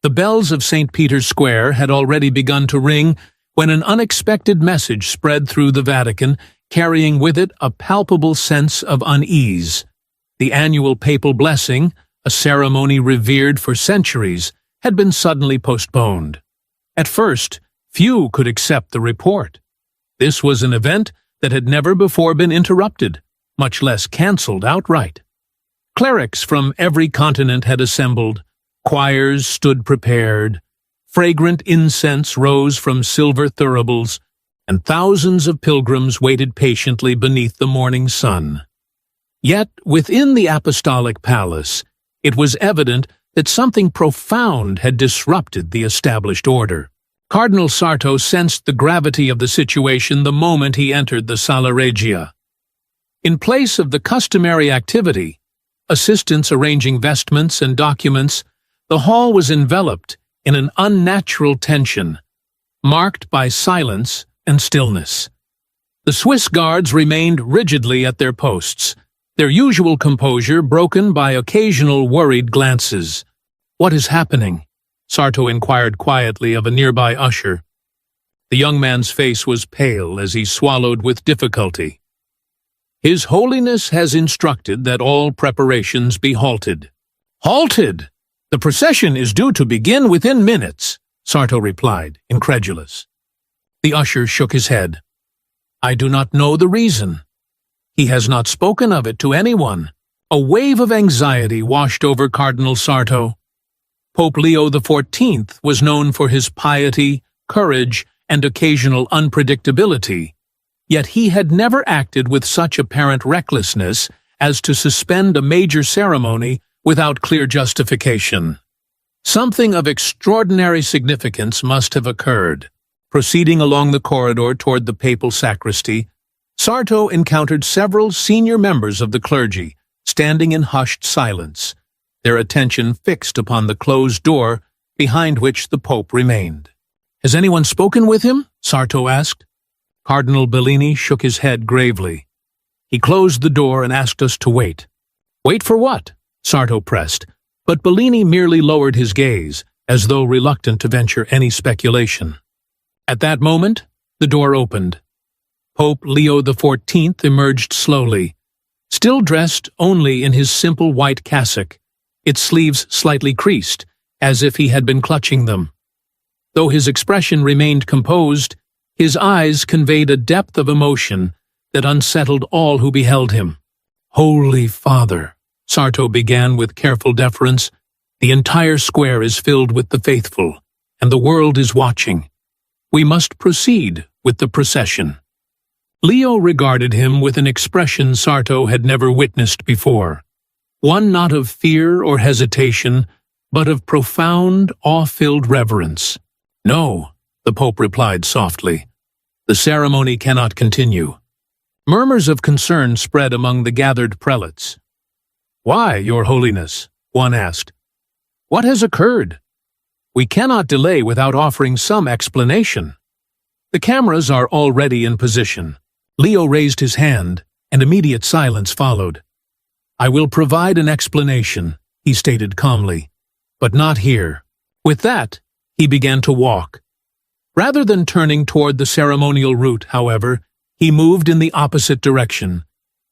The bells of St. Peter's Square had already begun to ring when an unexpected message spread through the Vatican, carrying with it a palpable sense of unease. The annual papal blessing, a ceremony revered for centuries, had been suddenly postponed. At first, few could accept the report. This was an event that had never before been interrupted, much less cancelled outright. Clerics from every continent had assembled, choirs stood prepared, fragrant incense rose from silver thuribles, and thousands of pilgrims waited patiently beneath the morning sun. Yet, within the apostolic palace, it was evident that something profound had disrupted the established order. Cardinal Sarto sensed the gravity of the situation the moment he entered the Sala Regia. In place of the customary activity, assistants arranging vestments and documents, the hall was enveloped in an unnatural tension, marked by silence and stillness. The Swiss guards remained rigidly at their posts, their usual composure broken by occasional worried glances. "What is happening?" Sarto inquired quietly of a nearby usher. The young man's face was pale as he swallowed with difficulty. "His Holiness has instructed that all preparations be halted." "Halted? The procession is due to begin within minutes," Sarto replied, incredulous. The usher shook his head. "I do not know the reason. He has not spoken of it to anyone." A wave of anxiety washed over Cardinal Sarto. Pope Leo XIV was known for his piety, courage, and occasional unpredictability, yet he had never acted with such apparent recklessness as to suspend a major ceremony without clear justification. Something of extraordinary significance must have occurred. Proceeding along the corridor toward the papal sacristy, Sarto encountered several senior members of the clergy, standing in hushed silence, their attention fixed upon the closed door behind which the Pope remained. "Has anyone spoken with him?" Sarto asked. Cardinal Bellini shook his head gravely. "He closed the door and asked us to wait." "Wait for what?" Sarto pressed, but Bellini merely lowered his gaze, as though reluctant to venture any speculation. At that moment, the door opened. Pope Leo XIV emerged slowly, still dressed only in his simple white cassock, its sleeves slightly creased, as if he had been clutching them. Though his expression remained composed, his eyes conveyed a depth of emotion that unsettled all who beheld him. "Holy Father," Sarto began with careful deference, "the entire square is filled with the faithful, and the world is watching. We must proceed with the procession." Leo regarded him with an expression Sarto had never witnessed before, one not of fear or hesitation, but of profound, awe-filled reverence. "No," the Pope replied softly, "the ceremony cannot continue." Murmurs of concern spread among the gathered prelates. "Why, Your Holiness?" one asked. "What has occurred? We cannot delay without offering some explanation." "The cameras are already in position." Leo raised his hand, and immediate silence followed. "I will provide an explanation," he stated calmly, "but not here." With that, he began to walk. Rather than turning toward the ceremonial route, however, he moved in the opposite direction,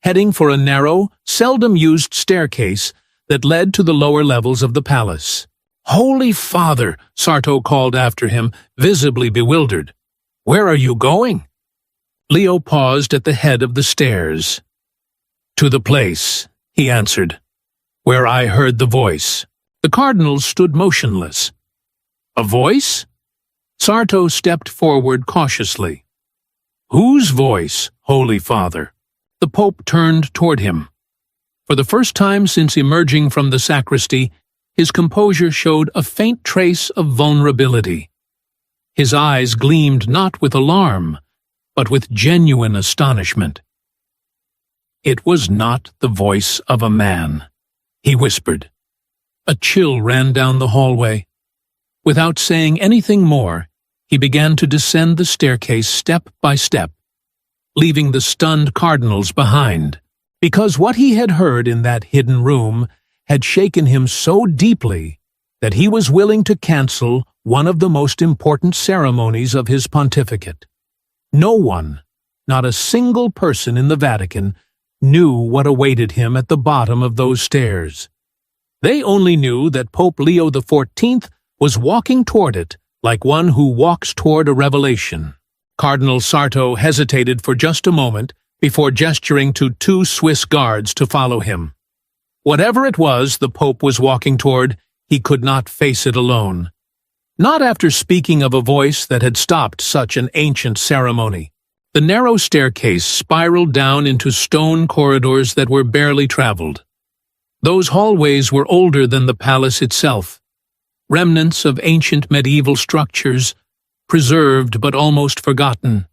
heading for a narrow, seldom-used staircase that led to the lower levels of the palace. "Holy Father," Sarto called after him, visibly bewildered. "Where are you going?" Leo paused at the head of the stairs. "To the place," he answered, "where I heard the voice." The cardinal stood motionless. "A voice?" Sarto stepped forward cautiously. "Whose voice, Holy Father?" The Pope turned toward him. For the first time since emerging from the sacristy, his composure showed a faint trace of vulnerability. His eyes gleamed not with alarm, but with genuine astonishment. "It was not the voice of a man," he whispered. A chill ran down the hallway. Without saying anything more, he began to descend the staircase step by step, leaving the stunned cardinals behind, because what he had heard in that hidden room had shaken him so deeply that he was willing to cancel one of the most important ceremonies of his pontificate. No one, not a single person in the Vatican, knew what awaited him at the bottom of those stairs. They only knew that Pope Leo XIV was walking toward it like one who walks toward a revelation. Cardinal Sarto hesitated for just a moment before gesturing to 2 Swiss guards to follow him. Whatever it was the Pope was walking toward, he could not face it alone. Not after speaking of a voice that had stopped such an ancient ceremony. The narrow staircase spiraled down into stone corridors that were barely traveled. Those hallways were older than the palace itself, remnants of ancient medieval structures, preserved but almost forgotten.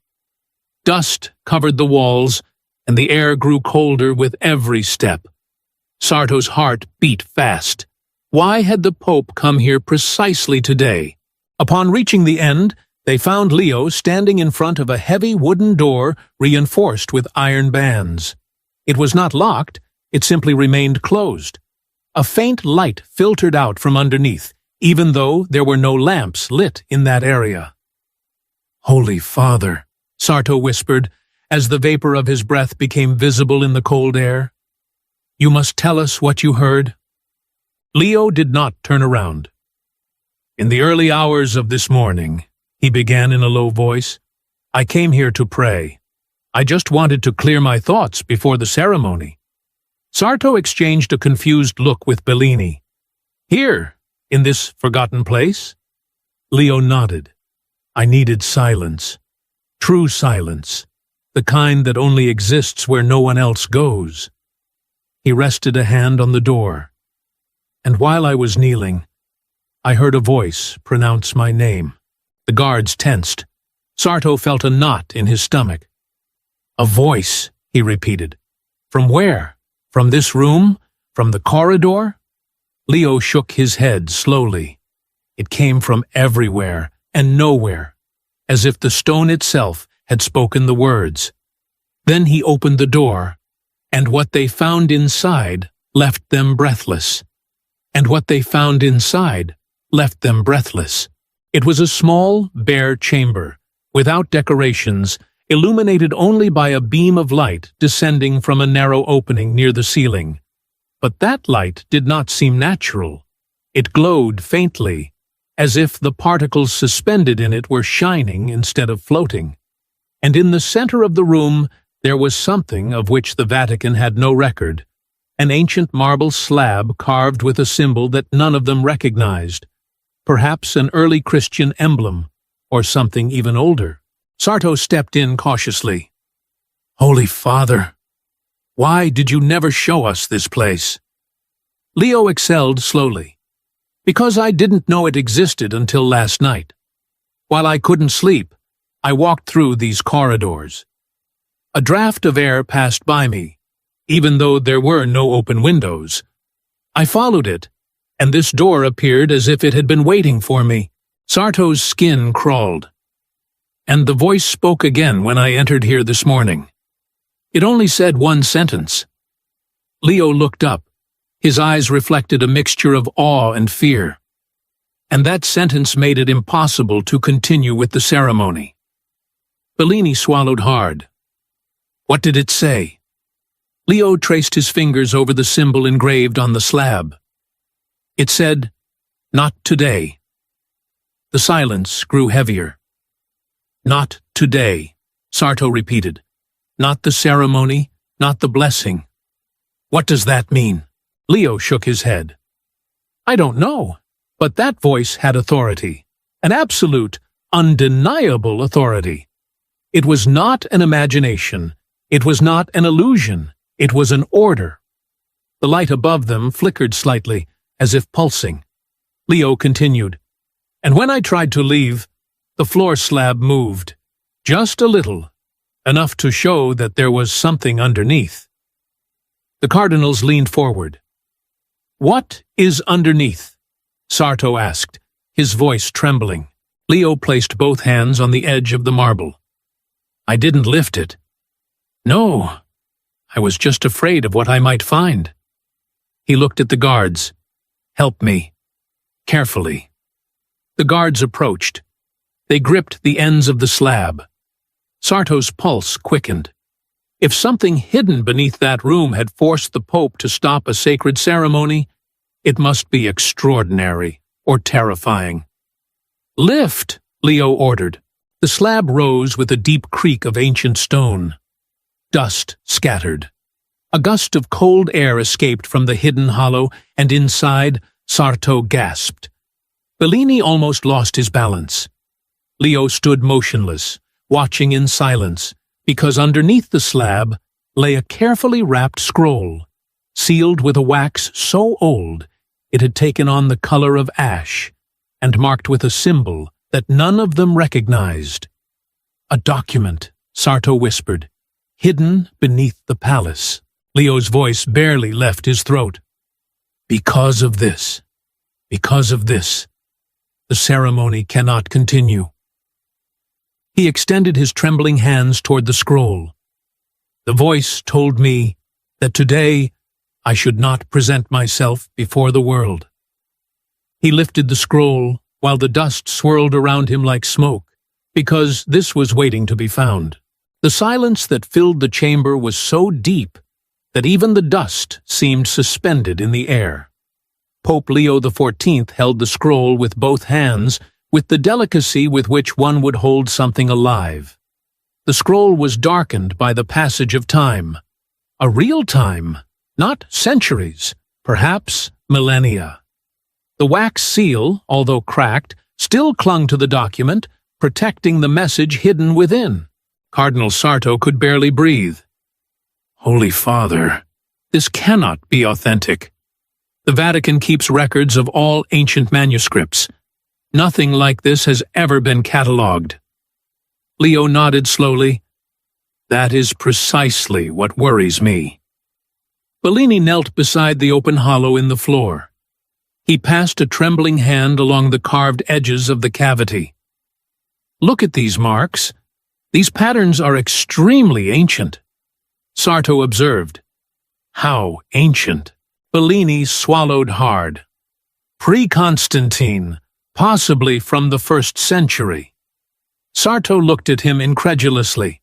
Dust covered the walls, and the air grew colder with every step. Sarto's heart beat fast. Why had the Pope come here precisely today? Upon reaching the end, they found Leo standing in front of a heavy wooden door reinforced with iron bands. It was not locked, it simply remained closed. A faint light filtered out from underneath, even though there were no lamps lit in that area. "Holy Father," Sarto whispered, as the vapor of his breath became visible in the cold air. "You must tell us what you heard." Leo did not turn around. "In the early hours of this morning," he began in a low voice, "I came here to pray. I just wanted to clear my thoughts before the ceremony." Sarto exchanged a confused look with Bellini. "Here, in this forgotten place?" Leo nodded. "I needed silence. True silence. The kind that only exists where no one else goes." He rested a hand on the door. "And while I was kneeling, I heard a voice pronounce my name." The guards tensed. Sarto felt a knot in his stomach. "A voice," he repeated. "From where? From this room? From the corridor?" Leo shook his head slowly. It came from everywhere and nowhere, as if the stone itself had spoken the words. Then he opened the door, and what they found inside left them breathless. And what they found inside left them breathless. It was a small, bare chamber, without decorations, illuminated only by a beam of light descending from a narrow opening near the ceiling. But that light did not seem natural. It glowed faintly, as if the particles suspended in it were shining instead of floating. And in the center of the room there was something of which the Vatican had no record, an ancient marble slab carved with a symbol that none of them recognized, perhaps an early Christian emblem, or something even older. Sarto stepped in cautiously. "Holy Father, why did you never show us this place?" Leo exhaled slowly. "Because I didn't know it existed until last night. While I couldn't sleep, I walked through these corridors. A draft of air passed by me, even though there were no open windows. I followed it, and this door appeared as if it had been waiting for me." Sarto's skin crawled. "And the voice spoke again when I entered here this morning. It only said one sentence." Leo looked up. His eyes reflected a mixture of awe and fear. "And that sentence made it impossible to continue with the ceremony." Bellini swallowed hard. "What did it say?" Leo traced his fingers over the symbol engraved on the slab. It said, "Not today." The silence grew heavier. "Not today," Sarto repeated. "Not the ceremony, not the blessing." "What does that mean?" Leo shook his head. "I don't know, but that voice had authority, an absolute, undeniable authority. It was not an imagination, it was not an illusion, it was an order." The light above them flickered slightly, as if pulsing. Leo continued, "And when I tried to leave, the floor slab moved, just a little, enough to show that there was something underneath." The cardinals leaned forward. "What is underneath?" Sarto asked, his voice trembling. Leo placed both hands on the edge of the marble. "I didn't lift it. No, I was just afraid of what I might find." He looked at the guards. "Help me." carefully. The guards approached. They gripped the ends of the slab. Sarto's pulse quickened. If something hidden beneath that room had forced the Pope to stop a sacred ceremony, it must be extraordinary or terrifying. "Lift!" Leo ordered. The slab rose with a deep creak of ancient stone. Dust scattered. A gust of cold air escaped from the hidden hollow, and inside, Sarto gasped. Bellini almost lost his balance. Leo stood motionless, watching in silence, because underneath the slab lay a carefully wrapped scroll, sealed with a wax so old it had taken on the color of ash, and marked with a symbol that none of them recognized. "A document," Sarto whispered, "hidden beneath the palace." Leo's voice barely left his throat. Because of this, the ceremony cannot continue." He extended his trembling hands toward the scroll. "The voice told me that today I should not present myself before the world." He lifted the scroll while the dust swirled around him like smoke, because this was waiting to be found. The silence that filled the chamber was so deep that even the dust seemed suspended in the air. Pope Leo XIV held the scroll with both hands, with the delicacy with which one would hold something alive. The scroll was darkened by the passage of time. A real time, not centuries, perhaps millennia. The wax seal, although cracked, still clung to the document, protecting the message hidden within. Cardinal Sarto could barely breathe. "Holy Father, this cannot be authentic. The Vatican keeps records of all ancient manuscripts. Nothing like this has ever been catalogued." Leo nodded slowly. "That is precisely what worries me." Bellini knelt beside the open hollow in the floor. He passed a trembling hand along the carved edges of the cavity. "Look at these marks. These patterns are extremely ancient." Sarto observed. "How ancient?" Bellini swallowed hard. "Pre-Constantine, possibly from the 1st century." Sarto looked at him incredulously.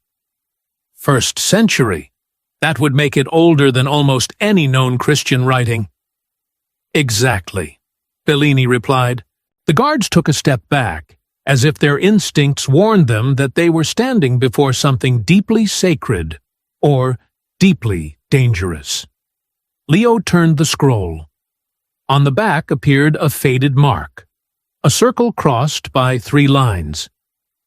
"1st century? That would make it older than almost any known Christian writing." "Exactly," Bellini replied. The guards took a step back, as if their instincts warned them that they were standing before something deeply sacred, or deeply dangerous. Leo turned the scroll. On the back appeared a faded mark, a circle crossed by 3 lines.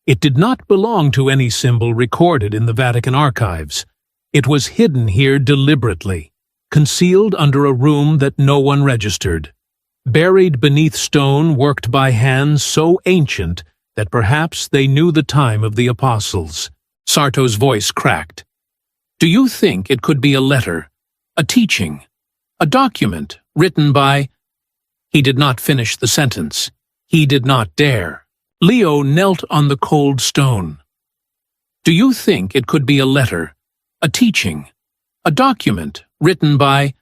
It did not belong to any symbol recorded in the Vatican archives. It was hidden here deliberately, concealed under a room that no one registered, buried beneath stone worked by hands so ancient that perhaps they knew the time of the apostles. Sarto's voice cracked. "Do you think it could be a letter, a teaching, a document written by—" He did not finish the sentence. He did not dare. Leo knelt on the cold stone. "Do you think it could be a letter, a teaching, a document written by—"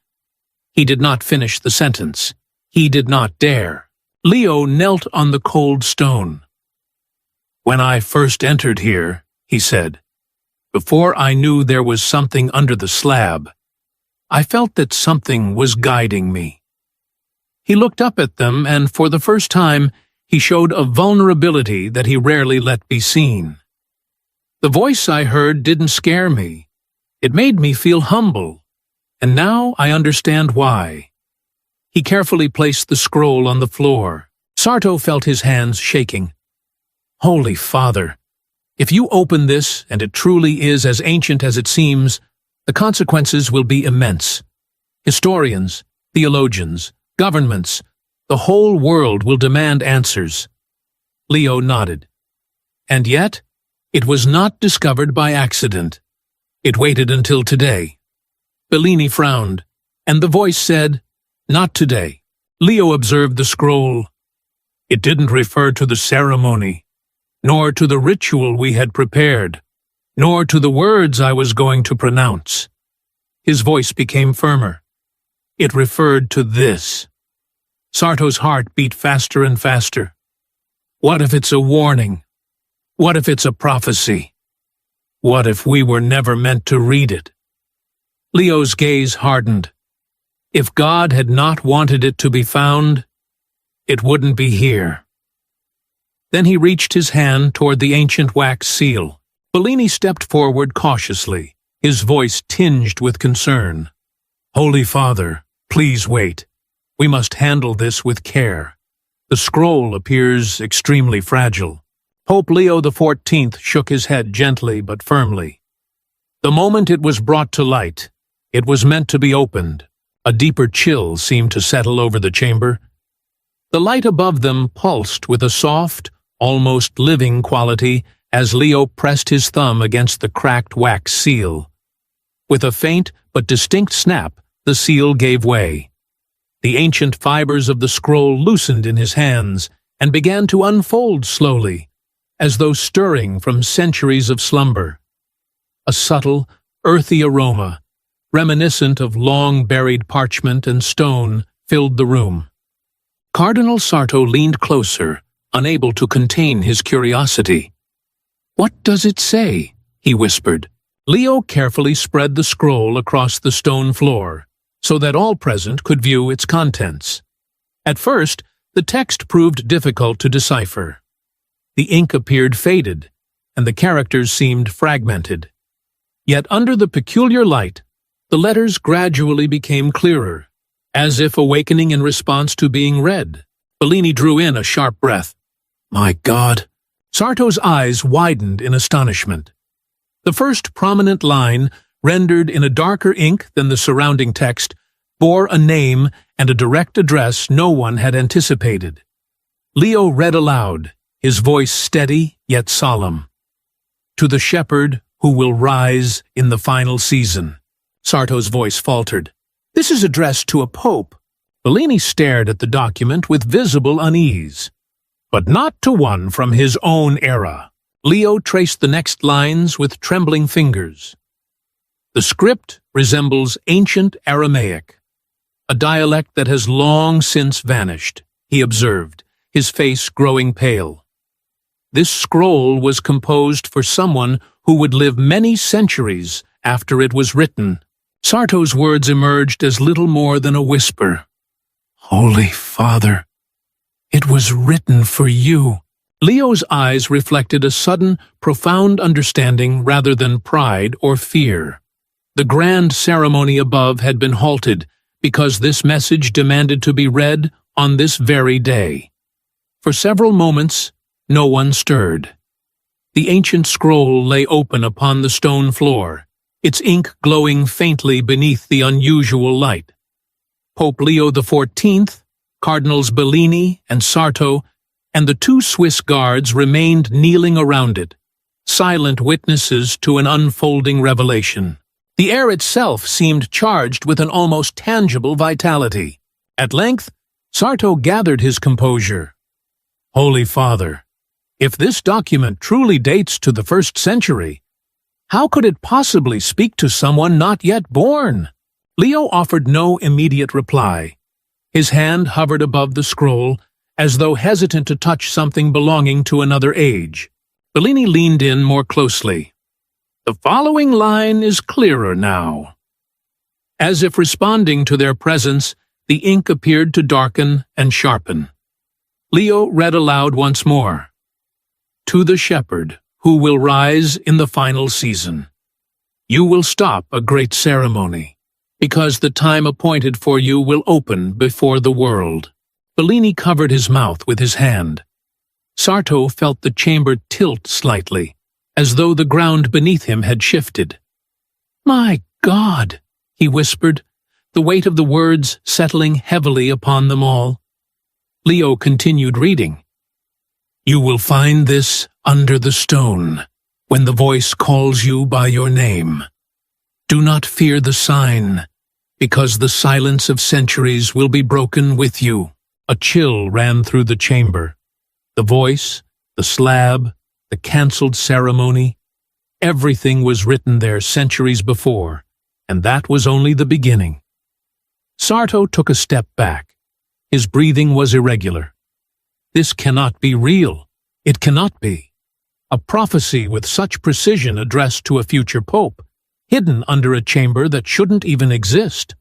He did not finish the sentence. He did not dare. Leo knelt on the cold stone. "When I first entered here," he said, "before I knew there was something under the slab, I felt that something was guiding me." He looked up at them, and for the first time, he showed a vulnerability that he rarely let be seen. "The voice I heard didn't scare me. It made me feel humble, and now I understand why." He carefully placed the scroll on the floor. Sarto felt his hands shaking. "Holy Father, if you open this, and it truly is as ancient as it seems, the consequences will be immense. Historians, theologians, governments, the whole world will demand answers." Leo nodded. "And yet, it was not discovered by accident. It waited until today." Bellini frowned, and the voice said, "Not today." Leo observed the scroll. "It didn't refer to the ceremony, nor to the ritual we had prepared, nor to the words I was going to pronounce." His voice became firmer. "It referred to this." Sarto's heart beat faster and faster. What if it's a warning? What if it's a prophecy? What if we were never meant to read it? Leo's gaze hardened. If God had not wanted it to be found, it wouldn't be here. Then he reached his hand toward the ancient wax seal. Bellini stepped forward cautiously, his voice tinged with concern. Holy Father, please wait. We must handle this with care. The scroll appears extremely fragile. Pope Leo XIV shook his head gently but firmly. The moment it was brought to light, it was meant to be opened. A deeper chill seemed to settle over the chamber. The light above them pulsed with a soft, almost living quality as Leo pressed his thumb against the cracked wax seal. With a faint but distinct snap, the seal gave way. The ancient fibers of the scroll loosened in his hands and began to unfold slowly, as though stirring from centuries of slumber. A subtle, earthy aroma, reminiscent of long-buried parchment and stone, filled the room. Cardinal Sarto leaned closer, unable to contain his curiosity. "What does it say?" he whispered. Leo carefully spread the scroll across the stone floor, so that all present could view its contents. At first, the text proved difficult to decipher. The ink appeared faded, and the characters seemed fragmented. Yet under the peculiar light, the letters gradually became clearer, as if awakening in response to being read. Bellini drew in a sharp breath. My God! Sarto's eyes widened in astonishment. The first prominent line, rendered in a darker ink than the surrounding text, bore a name and a direct address no one had anticipated. Leo read aloud, his voice steady yet solemn. To the shepherd who will rise in the final season. Sarto's voice faltered. This is addressed to a pope. Bellini stared at the document with visible unease. But not to one from his own era. Leo traced the next lines with trembling fingers. The script resembles ancient Aramaic, a dialect that has long since vanished, he observed, his face growing pale. This scroll was composed for someone who would live many centuries after it was written. Sarto's words emerged as little more than a whisper. Holy Father, it was written for you. Leo's eyes reflected a sudden, profound understanding rather than pride or fear. The grand ceremony above had been halted because this message demanded to be read on this very day. For several moments, no one stirred. The ancient scroll lay open upon the stone floor, its ink glowing faintly beneath the unusual light. Pope Leo XIV, Cardinals Bellini and Sarto, and the two Swiss guards remained kneeling around it, silent witnesses to an unfolding revelation. The air itself seemed charged with an almost tangible vitality. At length, Sarto gathered his composure. Holy Father, if this document truly dates to the 1st century, how could it possibly speak to someone not yet born? Leo offered no immediate reply. His hand hovered above the scroll, as though hesitant to touch something belonging to another age. Bellini leaned in more closely. The following line is clearer now. As if responding to their presence, the ink appeared to darken and sharpen. Leo read aloud once more. To the shepherd who will rise in the final season. You will stop a great ceremony, because the time appointed for you will open before the world. Bellini covered his mouth with his hand. Sarto felt the chamber tilt slightly, as though the ground beneath him had shifted. My God, he whispered, the weight of the words settling heavily upon them all. Leo continued reading. You will find this under the stone, when the voice calls you by your name. Do not fear the sign, because the silence of centuries will be broken with you. A chill ran through the chamber. The voice, the slab, the cancelled ceremony, everything was written there centuries before, and that was only the beginning. Sarto took a step back, His breathing was irregular. This cannot be real. It cannot be. A prophecy with such precision addressed to a future pope, hidden under a chamber that shouldn't even exist.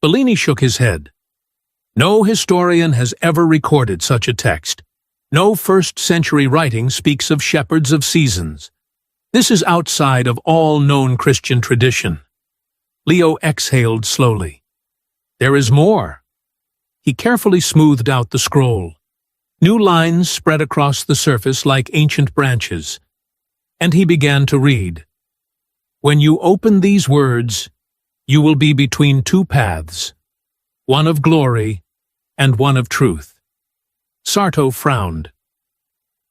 Bellini shook his head. No historian has ever recorded such a text. No first-century writing speaks of shepherds of seasons. This is outside of all known Christian tradition. Leo exhaled slowly. There is more. He carefully smoothed out the scroll. New lines spread across the surface like ancient branches. And he began to read. When you open these words, you will be between two paths, one of glory and one of truth. Sarto frowned.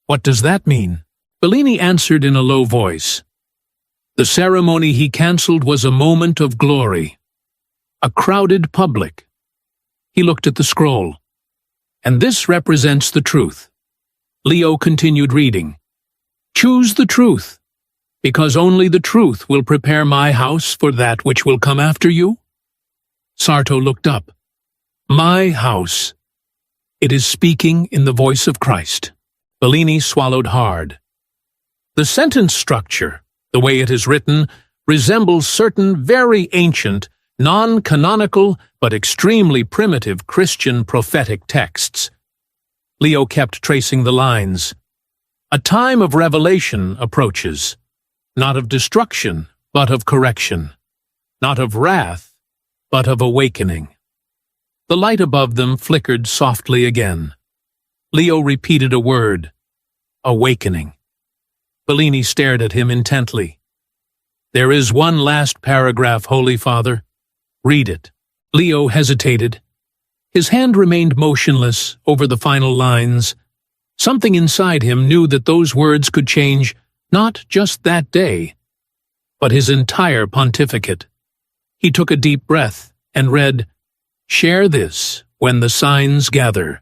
What does that mean? Bellini answered in a low voice. The ceremony he cancelled was a moment of glory. A crowded public. He looked at the scroll. And this represents the truth. Leo continued reading. Choose the truth, because only the truth will prepare my house for that which will come after you. Sarto looked up. My house. It is speaking in the voice of Christ. Bellini swallowed hard. The sentence structure, the way it is written, resembles certain very ancient, non-canonical but extremely primitive Christian prophetic texts. Leo kept tracing the lines. A time of revelation approaches, not of destruction, but of correction, not of wrath, but of awakening. The light above them flickered softly again. Leo repeated a word, awakening. Bellini stared at him intently. There is one last paragraph, Holy Father. Read it. Leo hesitated. His hand remained motionless over the final lines. Something inside him knew that those words could change not just that day, but his entire pontificate. He took a deep breath and read, Share this when the signs gather.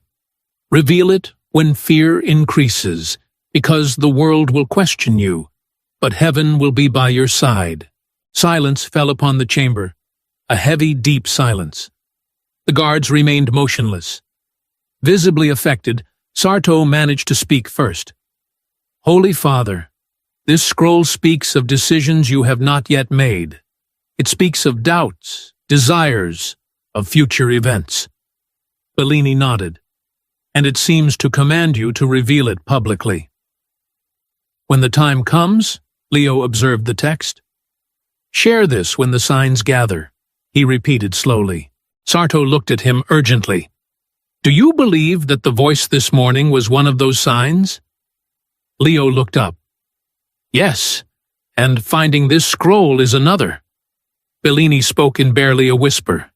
Reveal it when fear increases, because the world will question you, but heaven will be by your side. Silence fell upon the chamber, a heavy, deep silence. The guards remained motionless. Visibly affected, Sarto managed to speak first. Holy Father, this scroll speaks of decisions you have not yet made. It speaks of doubts, desires, of future events. Bellini nodded, and it seems to command you to reveal it publicly. When the time comes, Leo observed the text. Share this when the signs gather, he repeated slowly. Sarto looked at him urgently. Do you believe that the voice this morning was one of those signs? Leo looked up. Yes, and finding this scroll is another. Bellini spoke in barely a whisper.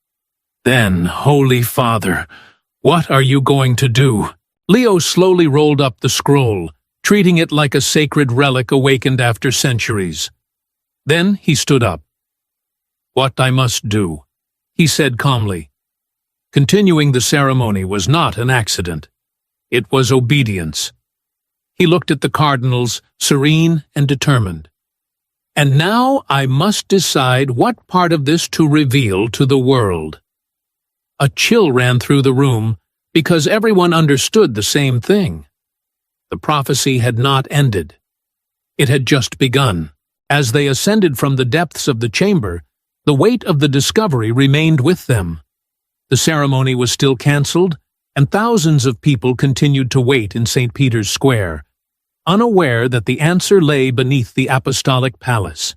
Then, Holy Father, what are you going to do? Leo slowly rolled up the scroll, treating it like a sacred relic awakened after centuries. Then he stood up. What I must do, he said calmly. Continuing the ceremony was not an accident. It was obedience. He looked at the cardinals, serene and determined. And now I must decide what part of this to reveal to the world. A chill ran through the room, because everyone understood the same thing. The prophecy had not ended. It had just begun. As they ascended from the depths of the chamber, the weight of the discovery remained with them. The ceremony was still cancelled, and thousands of people continued to wait in St. Peter's Square, unaware that the answer lay beneath the apostolic palace.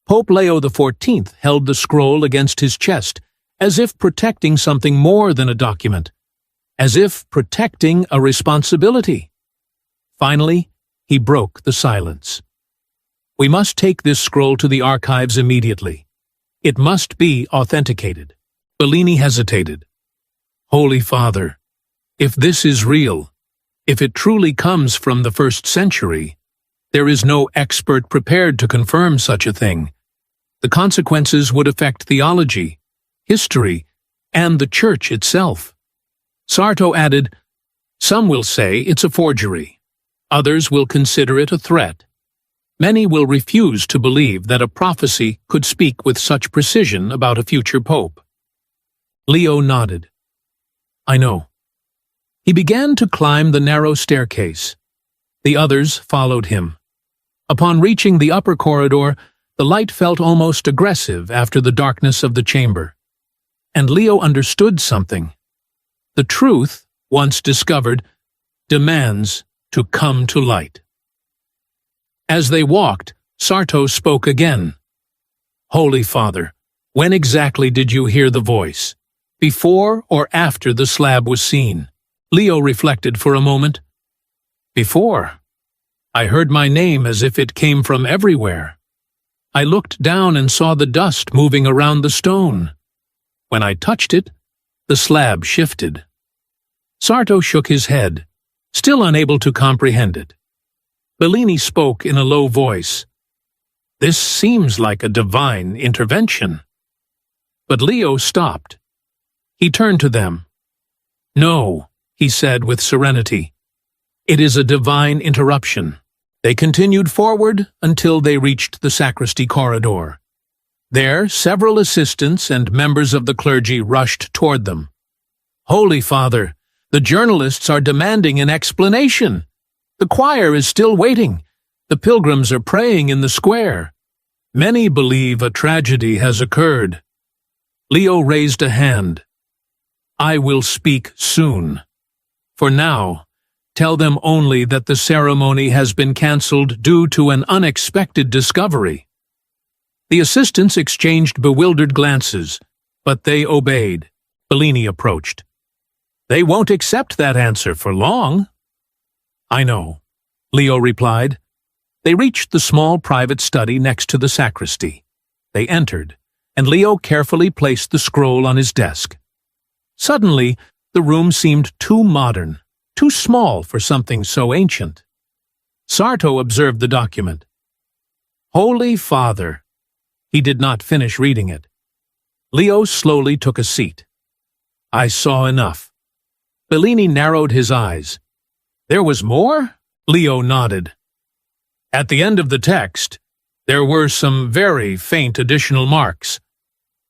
Pope Leo XIV held the scroll against his chest, as if protecting something more than a document, as if protecting a responsibility. Finally, he broke the silence. We must take this scroll to the archives immediately. It must be authenticated. Bellini hesitated. Holy Father, if this is real, if it truly comes from the 1st century, there is no expert prepared to confirm such a thing. The consequences would affect theology, history, and the Church itself. Sarto added, Some will say it's a forgery. Others will consider it a threat. Many will refuse to believe that a prophecy could speak with such precision about a future pope. Leo nodded. I know. He began to climb the narrow staircase. The others followed him. Upon reaching the upper corridor, the light felt almost aggressive after the darkness of the chamber. And Leo understood something. The truth, once discovered, demands to come to light. As they walked, Sarto spoke again. Holy Father, when exactly did you hear the voice? Before or after the slab was seen? Leo reflected for a moment. Before. I heard my name as if it came from everywhere. I looked down and saw the dust moving around the stone. When I touched it, the slab shifted. Sarto shook his head, still unable to comprehend it. Bellini spoke in a low voice. This seems like a divine intervention. But Leo stopped. He turned to them. No, he said with serenity. It is a divine interruption. They continued forward until they reached the sacristy corridor. There, several assistants and members of the clergy rushed toward them. Holy Father, the journalists are demanding an explanation. The choir is still waiting. The pilgrims are praying in the square. Many believe a tragedy has occurred. Leo raised a hand. I will speak soon. For now, tell them only that the ceremony has been cancelled due to an unexpected discovery. The assistants exchanged bewildered glances, but they obeyed. Bellini approached. They won't accept that answer for long. I know, Leo replied. They reached the small private study next to the sacristy. They entered, and Leo carefully placed the scroll on his desk. Suddenly, the room seemed too modern, too small for something so ancient. Sarto observed the document. Holy Father. He did not finish reading it. Leo slowly took a seat. I saw enough. Bellini narrowed his eyes. There was more? Leo nodded. At the end of the text, there were some very faint additional marks.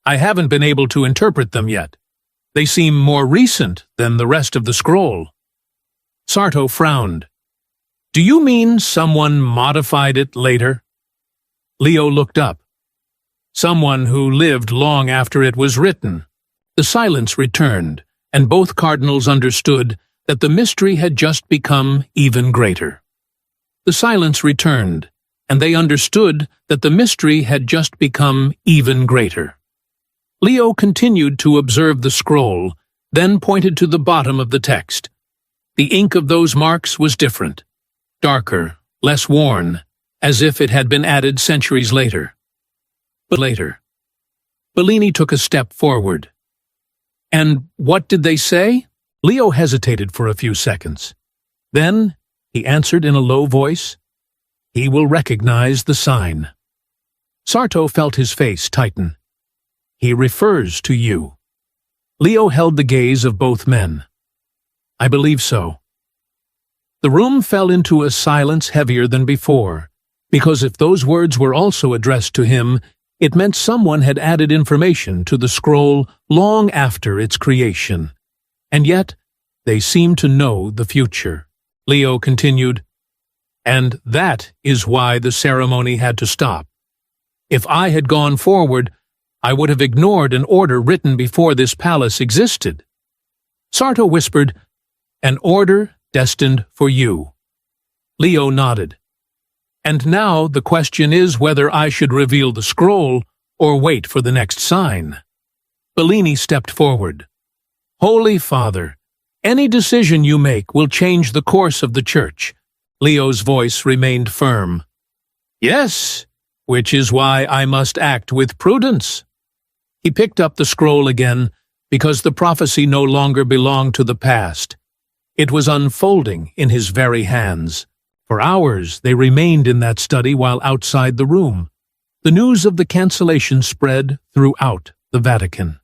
I haven't been able to interpret them yet. They seem more recent than the rest of the scroll. Sarto frowned. Do you mean someone modified it later? Leo looked up. Someone who lived long after it was written. The silence returned, and both cardinals understood that the mystery had just become even greater. The silence returned, and they understood that the mystery had just become even greater. Leo continued to observe the scroll, then pointed to the bottom of the text. The ink of those marks was different, darker, less worn, as if it had been added centuries later. But later, Bellini took a step forward. And what did they say? Leo hesitated for a few seconds. Then, he answered in a low voice, he will recognize the sign. Sarto felt his face tighten. He refers to you. Leo held the gaze of both men. I believe so. The room fell into a silence heavier than before, because if those words were also addressed to him, it meant someone had added information to the scroll long after its creation. And yet, they seemed to know the future. Leo continued, and that is why the ceremony had to stop. If I had gone forward, I would have ignored an order written before this palace existed. Sarto whispered, an order destined for you. Leo nodded. And now the question is whether I should reveal the scroll or wait for the next sign. Bellini stepped forward. Holy Father, any decision you make will change the course of the Church. Leo's voice remained firm. Yes, which is why I must act with prudence. He picked up the scroll again, because the prophecy no longer belonged to the past. It was unfolding in his very hands. For hours they remained in that study while outside the room. The news of the cancellation spread throughout the Vatican.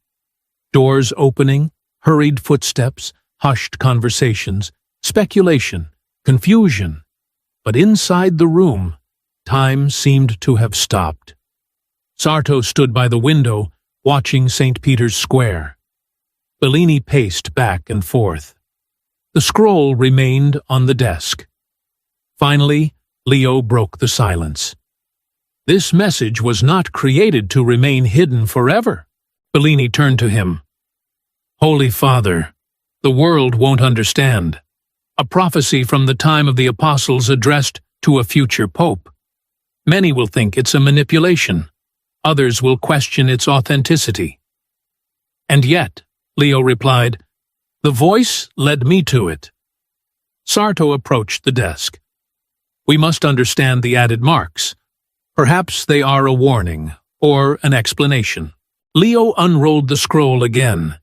Doors opening, hurried footsteps, hushed conversations, speculation, confusion. But inside the room, time seemed to have stopped. Sarto stood by the window, watching St. Peter's Square. Bellini paced back and forth. The scroll remained on the desk. Finally, Leo broke the silence. This message was not created to remain hidden forever. Bellini turned to him. Holy Father, the world won't understand. A prophecy from the time of the apostles addressed to a future pope. Many will think it's a manipulation. Others will question its authenticity. And yet, Leo replied, the voice led me to it. Sarto approached the desk. We must understand the added marks. Perhaps they are a warning or an explanation. Leo unrolled the scroll again.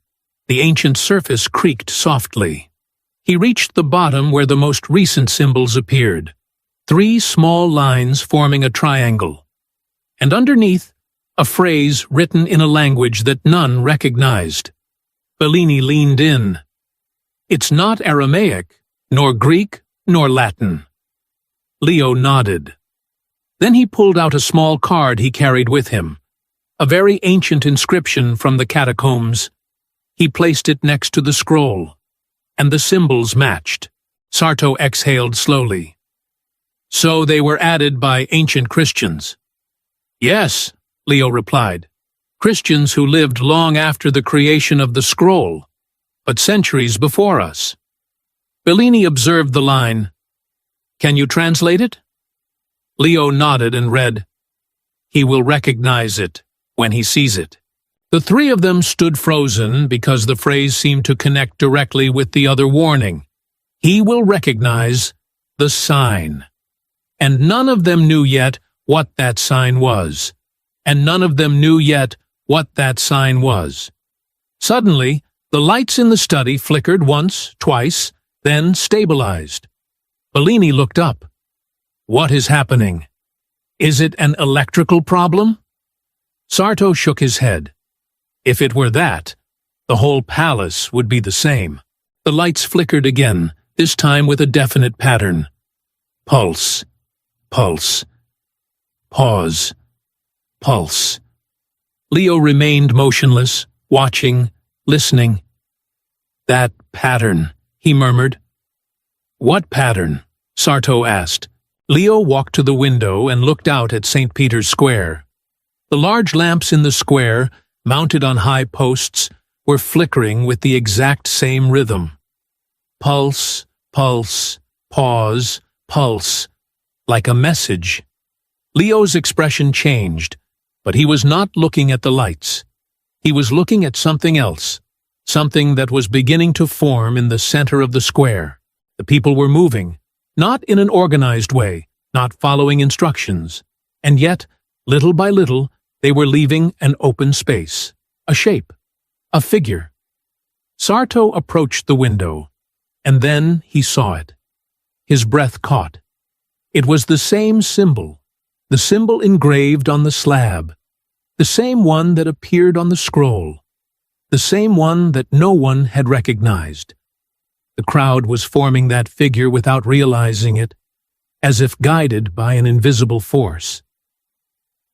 The ancient surface creaked softly. He reached the bottom where the most recent symbols appeared. 3 small lines forming a triangle. And underneath, a phrase written in a language that none recognized. Bellini leaned in. It's not Aramaic, nor Greek, nor Latin. Leo nodded. Then he pulled out a small card he carried with him, a very ancient inscription from the catacombs. He placed it next to the scroll, and the symbols matched. Sarto exhaled slowly. So they were added by ancient Christians. Yes, Leo replied. Christians who lived long after the creation of the scroll, but centuries before us. Bellini observed the line, Can you translate it? Leo nodded and read, He will recognize it when he sees it. The 3 of them stood frozen because the phrase seemed to connect directly with the other warning. He will recognize the sign. And none of them knew yet what that sign was. And none of them knew yet what that sign was. Suddenly, the lights in the study flickered once, twice, then stabilized. Bellini looked up. What is happening? Is it an electrical problem? Sarto shook his head. If it were that, the whole palace would be the same. The lights flickered again, this time with a definite pattern. Pulse, pulse, pause, pulse. Leo remained motionless, watching, listening. That pattern, he murmured. What pattern? Sarto asked. Leo walked to the window and looked out at St. Peter's Square. The large lamps in the square, mounted on high posts, were flickering with the exact same rhythm. Pulse, pulse, pause, pulse, like a message. Leo's expression changed, but he was not looking at the lights. He was looking at something else, something that was beginning to form in the center of the square. The people were moving, not in an organized way, not following instructions, and yet, little by little, they were leaving an open space, a shape, a figure. Sarto approached the window, and then he saw it. His breath caught. It was the same symbol, the symbol engraved on the slab, the same one that appeared on the scroll, the same one that no one had recognized. The crowd was forming that figure without realizing it, as if guided by an invisible force.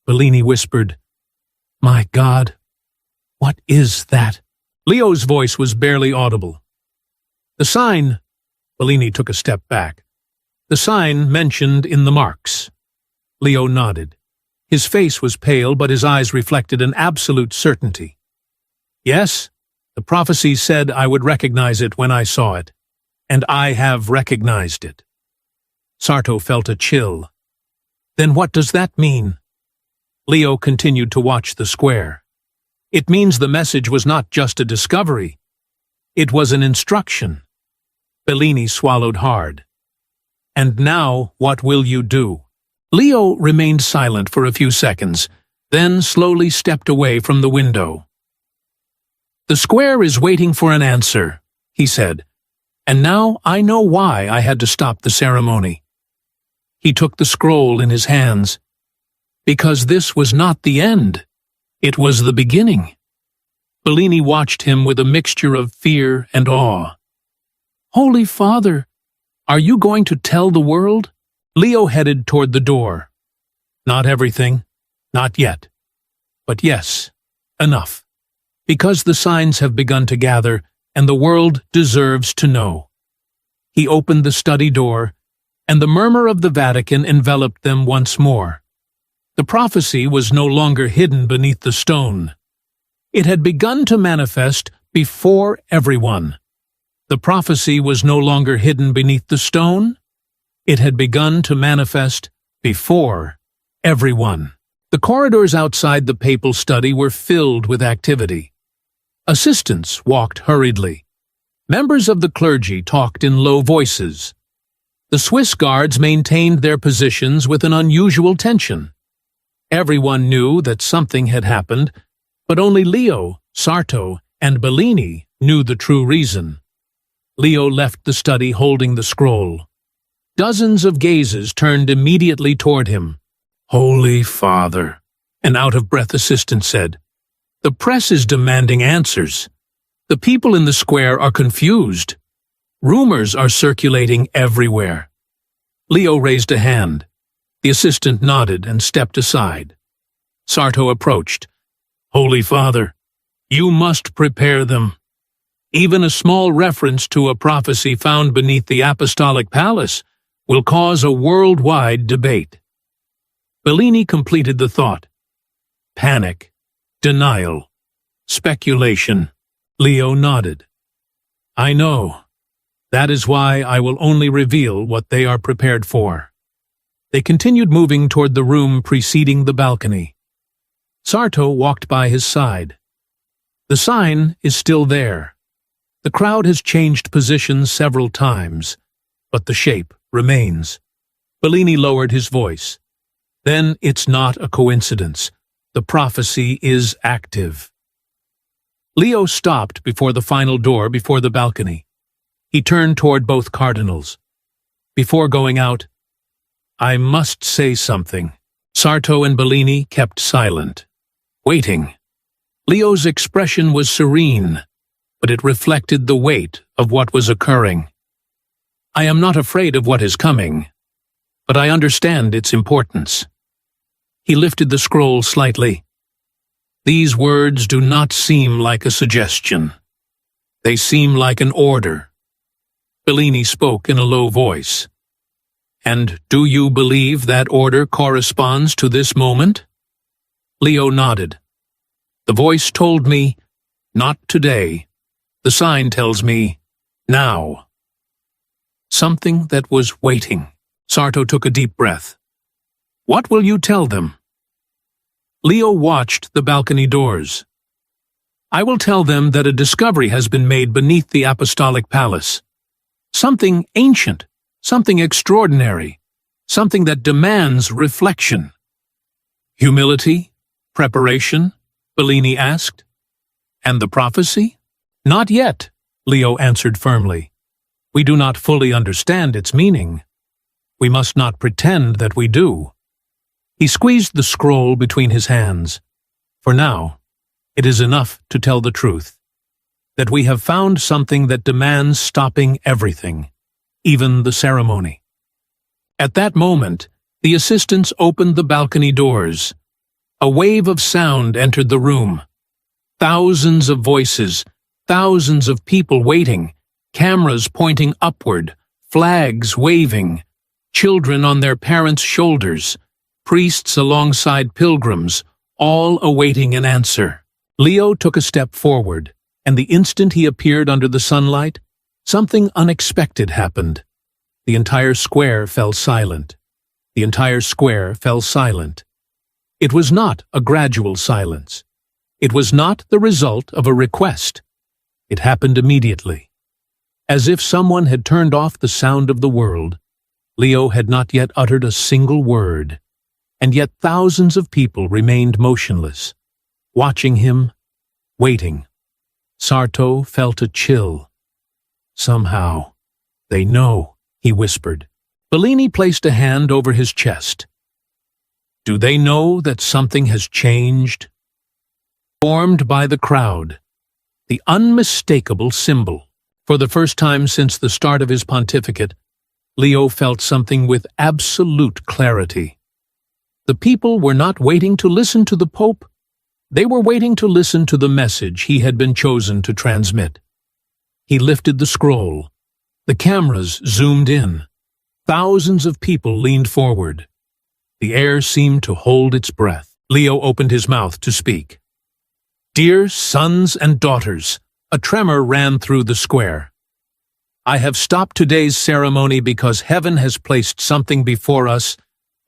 Bellini whispered, My God, what is that? Leo's voice was barely audible. The sign, Bellini took a step back. The sign mentioned in the marks. Leo nodded. His face was pale, but his eyes reflected an absolute certainty. Yes, the prophecy said I would recognize it when I saw it, and I have recognized it. Sarto felt a chill. Then what does that mean? Leo continued to watch the square. It means the message was not just a discovery. It was an instruction. Bellini swallowed hard. And now, what will you do? Leo remained silent for a few seconds, then slowly stepped away from the window. The square is waiting for an answer, he said, and now I know why I had to stop the ceremony. He took the scroll in his hands. Because this was not the end. It was the beginning. Bellini watched him with a mixture of fear and awe. Holy Father, are you going to tell the world? Leo headed toward the door. Not everything, not yet. But yes, enough. because the signs have begun to gather, and the world deserves to know. He opened the study door, and the murmur of the Vatican enveloped them once more. The prophecy was no longer hidden beneath the stone. It had begun to manifest before everyone. The prophecy was no longer hidden beneath the stone. It had begun to manifest before everyone. The corridors outside the papal study were filled with activity. Assistants walked hurriedly. Members of the clergy talked in low voices. The Swiss guards maintained their positions with an unusual tension. Everyone knew that something had happened, but only Leo, Sarto, and Bellini knew the true reason. Leo left the study holding the scroll. Dozens of gazes turned immediately toward him. "Holy Father," an out-of-breath assistant said. "The press is demanding answers. The people in the square are confused. Rumors are circulating everywhere." Leo raised a hand. The assistant nodded and stepped aside. Sarto approached. "Holy Father, you must prepare them. Even a small reference to a prophecy found beneath the Apostolic Palace will cause a worldwide debate." Bellini completed the thought. Panic, denial, speculation. Leo nodded. "I know. That is why I will only reveal what they are prepared for." They continued moving toward the room preceding the balcony. Sarto walked by his side. The sign is still there. The crowd has changed positions several times, but the shape remains. Bellini lowered his voice. "Then it's not a coincidence. The prophecy is active." Leo stopped before the final door before the balcony. He turned toward both cardinals. Before going out, "I must say something." Sarto and Bellini kept silent, waiting. Leo's expression was serene, but it reflected the weight of what was occurring. "I am not afraid of what is coming, but I understand its importance." He lifted the scroll slightly. "These words do not seem like a suggestion. They seem like an order." Bellini spoke in a low voice. "And do you believe that order corresponds to this moment?" Leo nodded. "The voice told me, not today. The sign tells me, now." Something that was waiting. Sarto took a deep breath. "What will you tell them?" Leo watched the balcony doors. "I will tell them that a discovery has been made beneath the Apostolic Palace. Something ancient, something extraordinary, something that demands reflection." "Humility? Preparation?" Bellini asked. "And the prophecy?" "Not yet," Leo answered firmly. "We do not fully understand its meaning. We must not pretend that we do." He squeezed the scroll between his hands. "For now, it is enough to tell the truth, that we have found something that demands stopping everything, even the ceremony." At that moment, the assistants opened the balcony doors. A wave of sound entered the room. Thousands of voices, thousands of people waiting, cameras pointing upward, flags waving, children on their parents' shoulders, priests alongside pilgrims, all awaiting an answer. Leo took a step forward, and the instant he appeared under the sunlight, something unexpected happened. The entire square fell silent. The entire square fell silent. It was not a gradual silence. It was not the result of a request. It happened immediately. As if someone had turned off the sound of the world, Leo had not yet uttered a single word, and yet thousands of people remained motionless, watching him, waiting. Sarto felt a chill. "Somehow, they know," he whispered. Bellini placed a hand over his chest. "Do they know that something has changed?" Formed by the crowd, the unmistakable symbol. For the first time since the start of his pontificate, Leo felt something with absolute clarity. The people were not waiting to listen to the Pope. They were waiting to listen to the message he had been chosen to transmit. He lifted the scroll. The cameras zoomed in. Thousands of people leaned forward. The air seemed to hold its breath. Leo opened his mouth to speak. "Dear sons and daughters," a tremor ran through the square. "I have stopped today's ceremony because heaven has placed something before us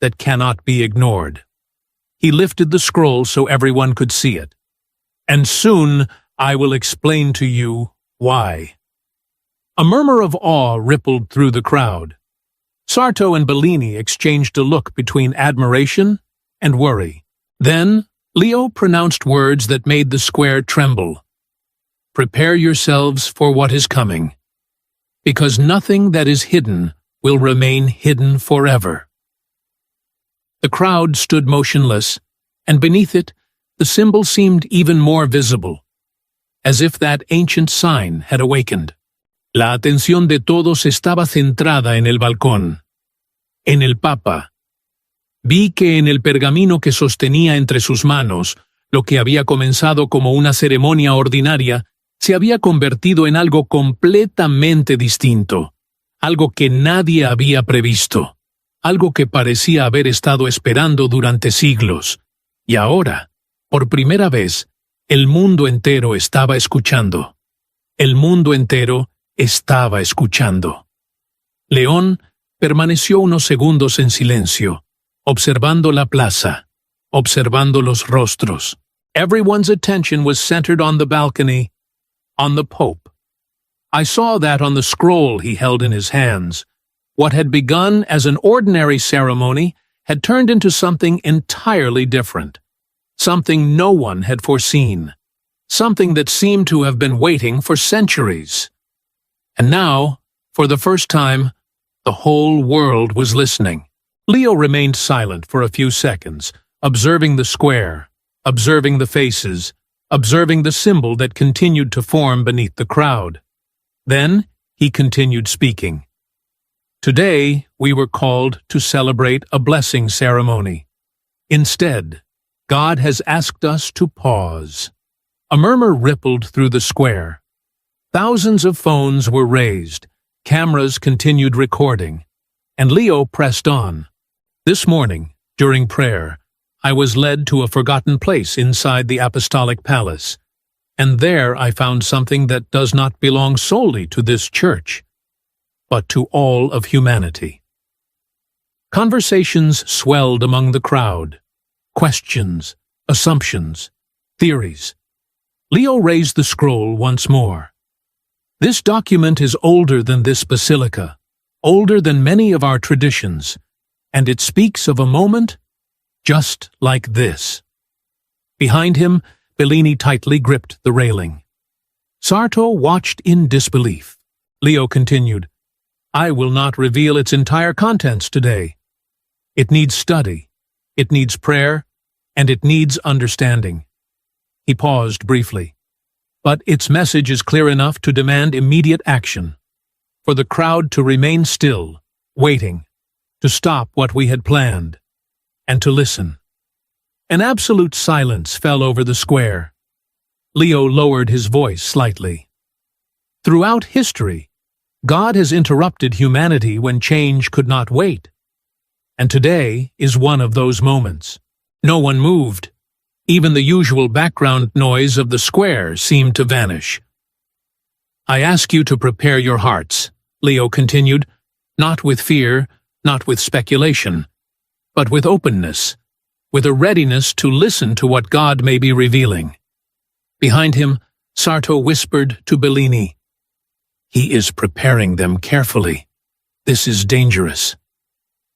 that cannot be ignored." He lifted the scroll so everyone could see it. "And soon I will explain to you why." A murmur of awe rippled through the crowd. Sarto and Bellini exchanged a look between admiration and worry. Then Leo pronounced words that made the square tremble. "Prepare yourselves for what is coming, because nothing that is hidden will remain hidden forever." The crowd stood motionless, and beneath it, the symbol seemed even more visible, as if that ancient sign had awakened. La atención de todos estaba centrada en el balcón, en el Papa. Vi que en el pergamino que sostenía entre sus manos, lo que había comenzado como una ceremonia ordinaria, se había convertido en algo completamente distinto, algo que nadie había previsto, algo que parecía haber estado esperando durante siglos, y ahora, por primera vez, el mundo entero estaba escuchando. El mundo entero estaba escuchando. León permaneció unos segundos en silencio, observando la plaza, observando los rostros. Everyone's attention was centered on the balcony, on the Pope. I saw that on the scroll he held in his hands. What had begun as an ordinary ceremony had turned into something entirely different, something no one had foreseen, something that seemed to have been waiting for centuries. And now, for the first time, the whole world was listening. Leo remained silent for a few seconds, observing the square, observing the faces, observing the symbol that continued to form beneath the crowd. Then he continued speaking. "Today we were called to celebrate a blessing ceremony. Instead, God has asked us to pause." A murmur rippled through the square. Thousands of phones were raised, cameras continued recording, and Leo pressed on. "This morning, during prayer, I was led to a forgotten place inside the Apostolic Palace, and there I found something that does not belong solely to this church, but to all of humanity." Conversations swelled among the crowd. Questions, assumptions, theories. Leo raised the scroll once more. "This document is older than this basilica, older than many of our traditions, and it speaks of a moment just like this." Behind him, Bellini tightly gripped the railing. Sarto watched in disbelief. Leo continued, "I will not reveal its entire contents today. It needs study, it needs prayer, and it needs understanding." He paused briefly. "But its message is clear enough to demand immediate action, for the crowd to remain still, waiting, to stop what we had planned, and to listen." An absolute silence fell over the square. Leo lowered his voice slightly. "Throughout history, God has interrupted humanity when change could not wait, and today is one of those moments." No one moved. Even the usual background noise of the square seemed to vanish. "I ask you to prepare your hearts," Leo continued, "not with fear, not with speculation, but with openness, with a readiness to listen to what God may be revealing." Behind him, Sarto whispered to Bellini, "He is preparing them carefully. This is dangerous."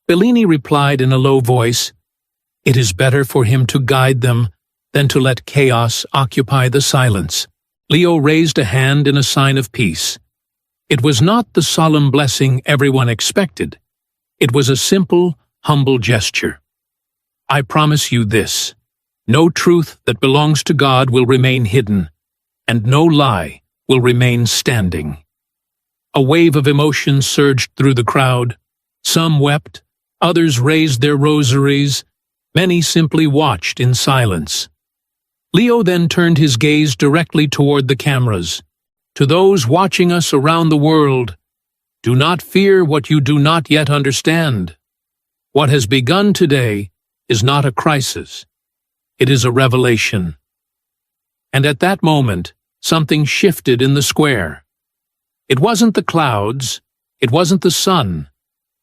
Bellini replied in a low voice, "It is better for him to guide them than to let chaos occupy the silence." Leo raised a hand in a sign of peace. It was not the solemn blessing everyone expected. It was a simple, humble gesture. "I promise you this: no truth that belongs to God will remain hidden, and no lie will remain standing." A wave of emotion surged through the crowd. Some wept, others raised their rosaries, many simply watched in silence. Leo then turned his gaze directly toward the cameras. To those watching us around the world, do not fear what you do not yet understand. What has begun today is not a crisis. It is a revelation. And at that moment, something shifted in the square. It wasn't the clouds, it wasn't the sun,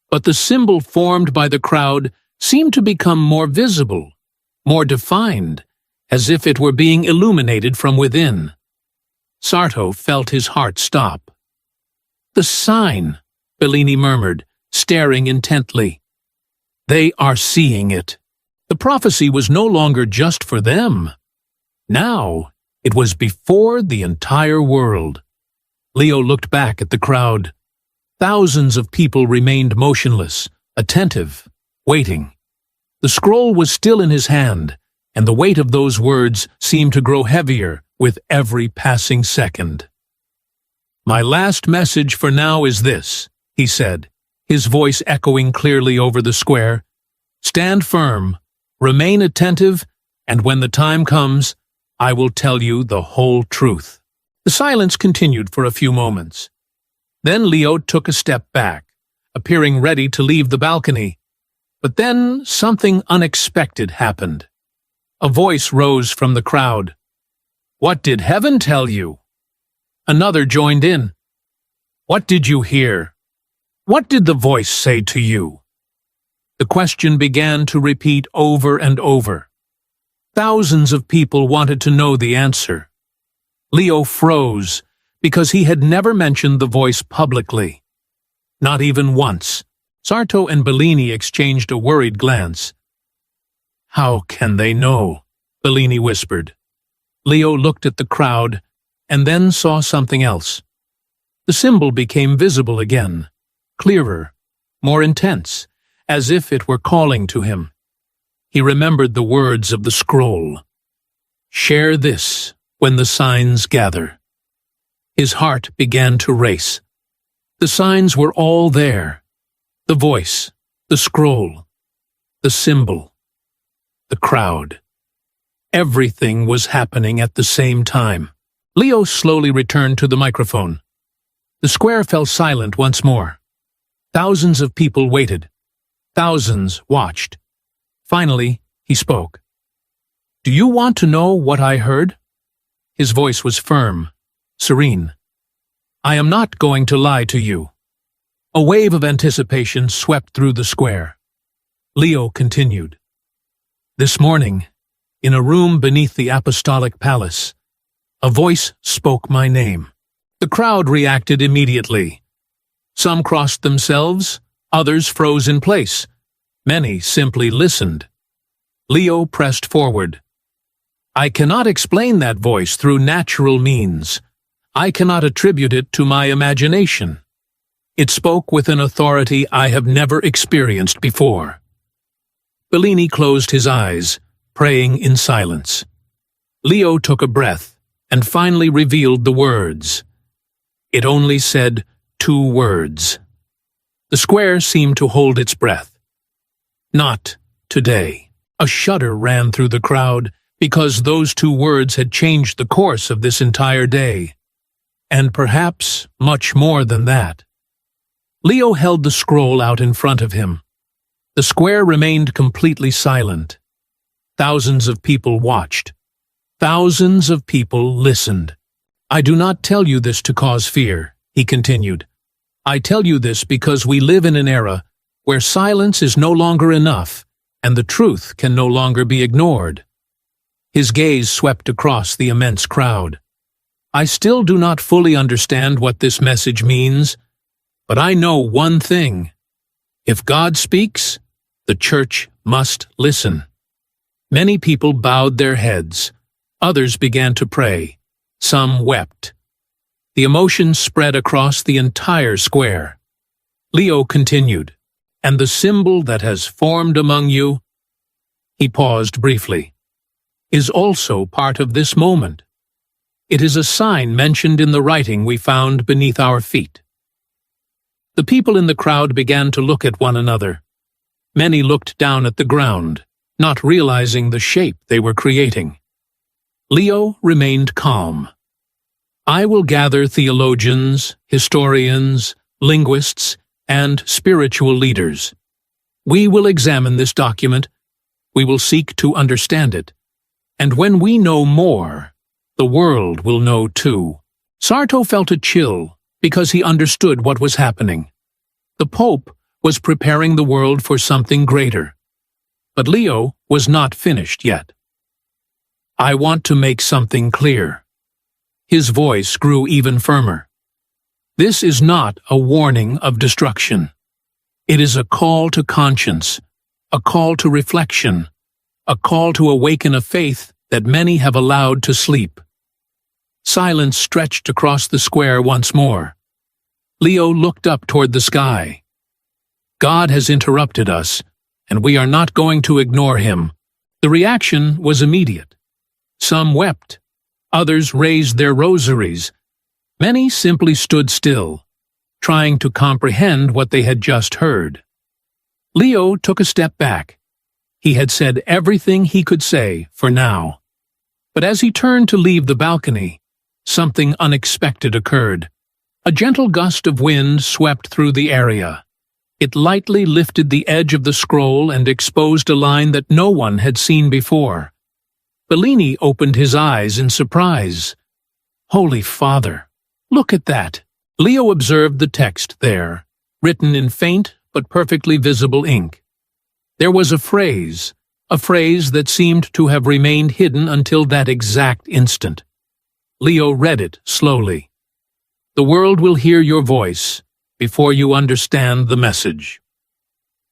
but the symbol formed by the crowd seemed to become more visible, more defined, as if it were being illuminated from within. Sarto felt his heart stop. "The sign," Bellini murmured, staring intently. "They are seeing it." The prophecy was no longer just for them. Now, it was before the entire world. Leo looked back at the crowd. Thousands of people remained motionless, attentive, waiting. The scroll was still in his hand, and the weight of those words seemed to grow heavier with every passing second. "My last message for now is this," he said, his voice echoing clearly over the square. "Stand firm, remain attentive, and when the time comes, I will tell you the whole truth." The silence continued for a few moments. Then Leo took a step back, appearing ready to leave the balcony. But then something unexpected happened. A voice rose from the crowd. "What did heaven tell you?" Another joined in. "What did you hear? What did the voice say to you?" The question began to repeat over and over. Thousands of people wanted to know the answer. Leo froze, because he had never mentioned the voice publicly. Not even once. Sarto and Bellini exchanged a worried glance. "How can they know?" Bellini whispered. Leo looked at the crowd, and then saw something else. The symbol became visible again, clearer, more intense, as if it were calling to him. He remembered the words of the scroll. "Share this when the signs gather." His heart began to race. The signs were all there. The voice, the scroll, the symbol, the crowd. Everything was happening at the same time. Leo slowly returned to the microphone. The square fell silent once more. Thousands of people waited. Thousands watched. Finally, he spoke. "Do you want to know what I heard?" His voice was firm, serene. "I am not going to lie to you." A wave of anticipation swept through the square. Leo continued. "This morning, in a room beneath the Apostolic Palace, a voice spoke my name. The crowd reacted immediately. Some crossed themselves, others froze in place. Many simply listened. Leo pressed forward. "I cannot explain that voice through natural means. I cannot attribute it to my imagination. It spoke with an authority I have never experienced before." Bellini closed his eyes, praying in silence. Leo took a breath and finally revealed the words. It only said 2 words. The square seemed to hold its breath. "Not today." A shudder ran through the crowd because those 2 words had changed the course of this entire day. And perhaps much more than that. Leo held the scroll out in front of him. The square remained completely silent. Thousands of people watched. Thousands of people listened. "I do not tell you this to cause fear," he continued. "I tell you this because we live in an era where silence is no longer enough and the truth can no longer be ignored." His gaze swept across the immense crowd. "I still do not fully understand what this message means, but I know one thing. If God speaks, the Church must listen." Many people bowed their heads. Others began to pray. Some wept. The emotion spread across the entire square. Leo continued, "And the symbol that has formed among you," he paused briefly, "is also part of this moment. It is a sign mentioned in the writing we found beneath our feet." The people in the crowd began to look at one another. Many looked down at the ground, not realizing the shape they were creating. Leo remained calm. I will gather theologians, historians, linguists, and spiritual leaders. We will examine this document. We will seek to understand it. And when we know more, the world will know too. Sarto felt a chill because he understood what was happening. The Pope was preparing the world for something greater. But Leo was not finished yet. I want to make something clear. His voice grew even firmer. This is not a warning of destruction. It is a call to conscience, a call to reflection, a call to awaken a faith that many have allowed to sleep. Silence stretched across the square once more. Leo looked up toward the sky. God has interrupted us, and we are not going to ignore him. The reaction was immediate. Some wept. Others raised their rosaries. Many simply stood still, trying to comprehend what they had just heard. Leo took a step back. He had said everything he could say for now. But as he turned to leave the balcony, something unexpected occurred. A gentle gust of wind swept through the area. It lightly lifted the edge of the scroll and exposed a line that no one had seen before. Bellini opened his eyes in surprise. Holy Father, look at that! Leo observed the text there, written in faint but perfectly visible ink. There was a phrase that seemed to have remained hidden until that exact instant. Leo read it slowly. The world will hear your voice before you understand the message.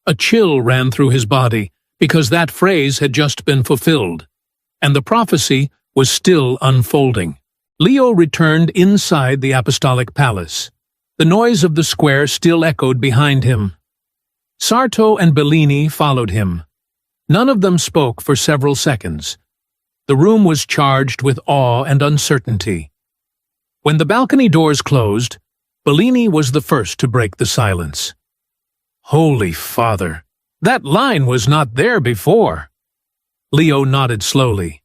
A chill ran through his body because that phrase had just been fulfilled, and the prophecy was still unfolding. Leo returned inside the apostolic palace. The noise of the square still echoed behind him. Sarto and Bellini followed him. None of them spoke for several seconds. The room was charged with awe and uncertainty. When the balcony doors closed, Bellini was the first to break the silence. Holy Father, that line was not there before. Leo nodded slowly.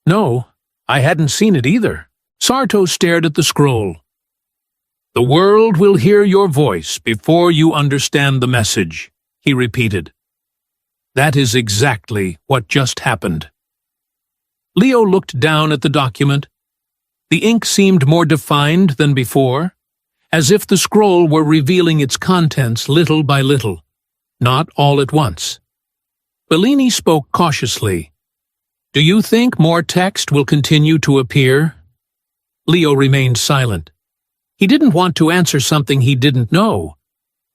No, I hadn't seen it either. Sarto stared at the scroll. The world will hear your voice before you understand the message, he repeated. That is exactly what just happened. Leo looked down at the document. The ink seemed more defined than before, as if the scroll were revealing its contents little by little, not all at once. Bellini spoke cautiously. Do you think more text will continue to appear? Leo remained silent. He didn't want to answer something he didn't know,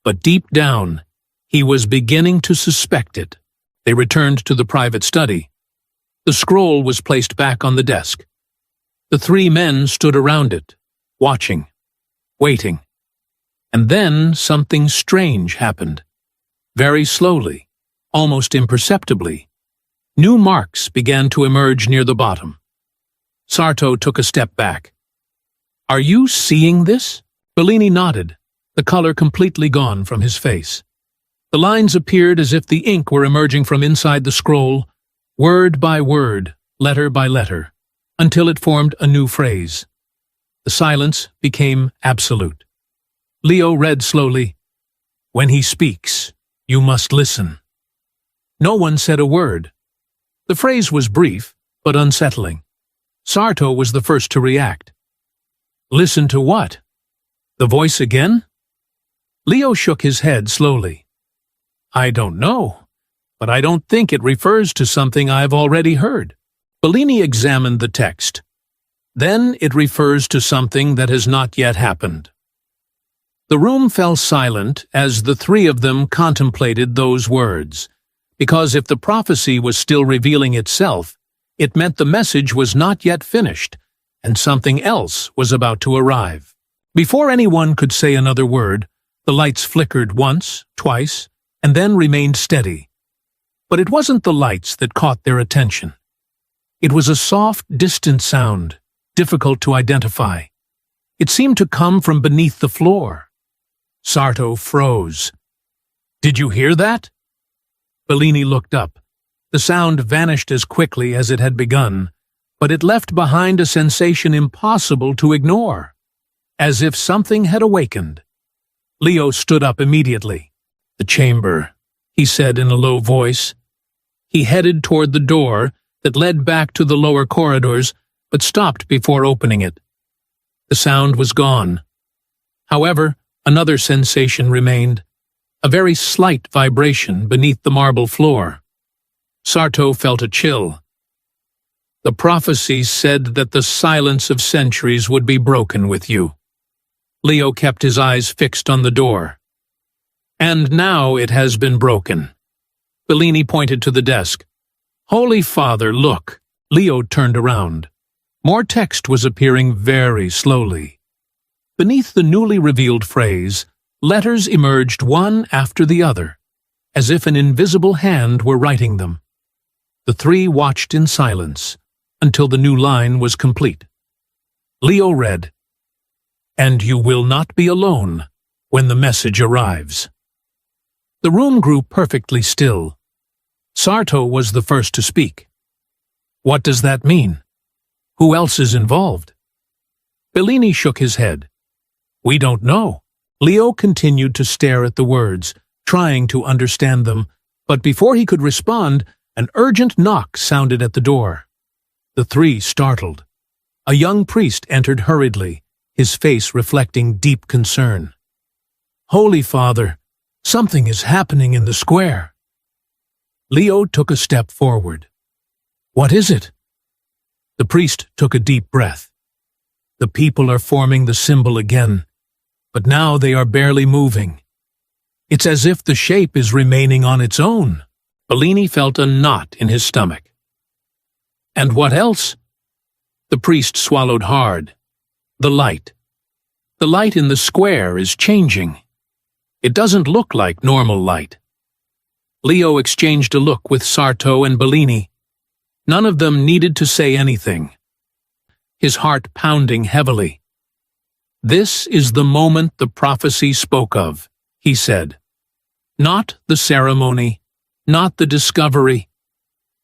but deep down, he was beginning to suspect it. They returned to the private study. The scroll was placed back on the desk. The three men stood around it, watching, waiting. And then something strange happened. Very slowly, almost imperceptibly, new marks began to emerge near the bottom. Sarto took a step back. Are you seeing this? Bellini nodded, the color completely gone from his face. The lines appeared as if the ink were emerging from inside the scroll, word by word, letter by letter, until it formed a new phrase. The silence became absolute. Leo read slowly, When he speaks, you must listen. No one said a word. The phrase was brief, but unsettling. Sarto was the first to react. Listen to what? The voice again? Leo shook his head slowly. I don't know, but I don't think it refers to something I've already heard. Bellini examined the text. Then it refers to something that has not yet happened. The room fell silent as the three of them contemplated those words, because if the prophecy was still revealing itself, it meant the message was not yet finished, and something else was about to arrive. Before anyone could say another word, the lights flickered once, twice, and then remained steady. But it wasn't the lights that caught their attention. It was a soft, distant sound, difficult to identify. It seemed to come from beneath the floor. Sarto froze. Did you hear that? Bellini looked up. The sound vanished as quickly as it had begun, but it left behind a sensation impossible to ignore, as if something had awakened. Leo stood up immediately. "The chamber," he said in a low voice. He headed toward the door that led back to the lower corridors, but stopped before opening it. The sound was gone. However, another sensation remained, a very slight vibration beneath the marble floor. Sarto felt a chill. The prophecies said that the silence of centuries would be broken with you. Leo kept his eyes fixed on the door. And now it has been broken. Bellini pointed to the desk. "Holy Father, look." Leo turned around. More text was appearing very slowly. Beneath the newly revealed phrase, letters emerged one after the other, as if an invisible hand were writing them. The three watched in silence until the new line was complete. Leo read, "And you will not be alone when the message arrives." The room grew perfectly still. Sarto was the first to speak. "What does that mean? Who else is involved?" Bellini shook his head. "We don't know." Leo continued to stare at the words, trying to understand them, but before he could respond, an urgent knock sounded at the door. The three startled. A young priest entered hurriedly, his face reflecting deep concern. "Holy Father, something is happening in the square." Leo took a step forward. "What is it?" The priest took a deep breath. "The people are forming the symbol again, but now they are barely moving. It's as if the shape is remaining on its own." Bellini felt a knot in his stomach. "And what else?" The priest swallowed hard. "The light. The light in the square is changing. It doesn't look like normal light." Leo exchanged a look with Sarto and Bellini. None of them needed to say anything. His heart pounding heavily. "This is the moment the prophecy spoke of," he said. "Not the ceremony, not the discovery.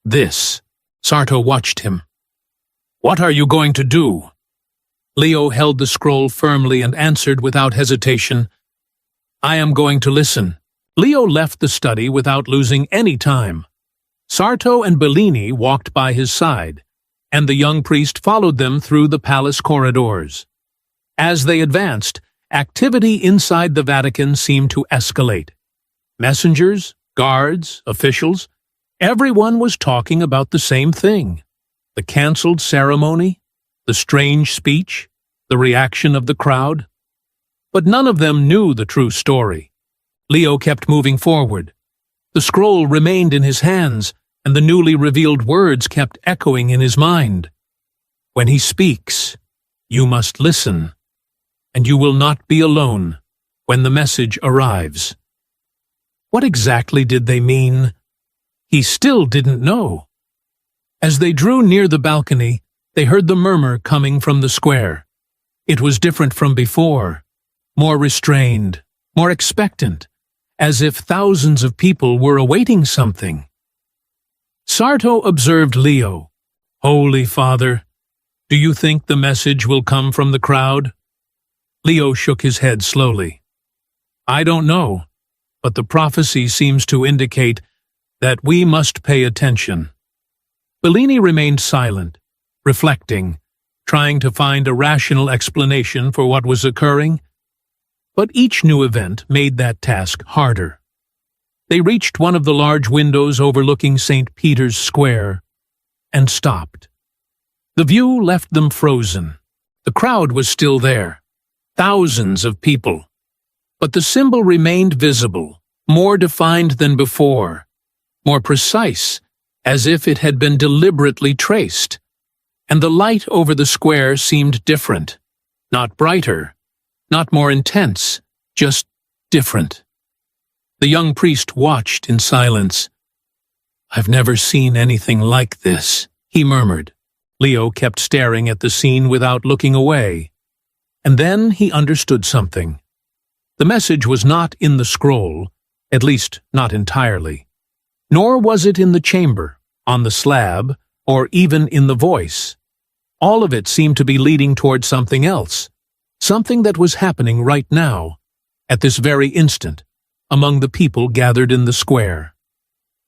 This." Sarto watched him. "What are you going to do?" Leo held the scroll firmly and answered without hesitation, "I am going to listen." Leo left the study without losing any time. Sarto and Bellini walked by his side, and the young priest followed them through the palace corridors. As they advanced, activity inside the Vatican seemed to escalate. Messengers, guards, officials, everyone was talking about the same thing: the cancelled ceremony, the strange speech, the reaction of the crowd. But none of them knew the true story. Leo kept moving forward. The scroll remained in his hands, and the newly revealed words kept echoing in his mind. "When he speaks, you must listen, and you will not be alone when the message arrives." What exactly did they mean? He still didn't know. As they drew near the balcony, they heard the murmur coming from the square. It was different from before, more restrained, more expectant, as if thousands of people were awaiting something. Sarto observed Leo. "Holy Father, do you think the message will come from the crowd?" Leo shook his head slowly. "I don't know, but the prophecy seems to indicate that we must pay attention." Bellini remained silent, reflecting, trying to find a rational explanation for what was occurring. But each new event made that task harder. They reached one of the large windows overlooking St. Peter's Square and stopped. The view left them frozen. The crowd was still there, thousands of people. But the symbol remained visible, more defined than before, more precise, as if it had been deliberately traced. And the light over the square seemed different, not brighter, not more intense, just different. The young priest watched in silence. "I've never seen anything like this," he murmured. Leo kept staring at the scene without looking away. And then he understood something. The message was not in the scroll, at least not entirely. Nor was it in the chamber, on the slab, or even in the voice. All of it seemed to be leading toward something else, something that was happening right now, at this very instant, among the people gathered in the square.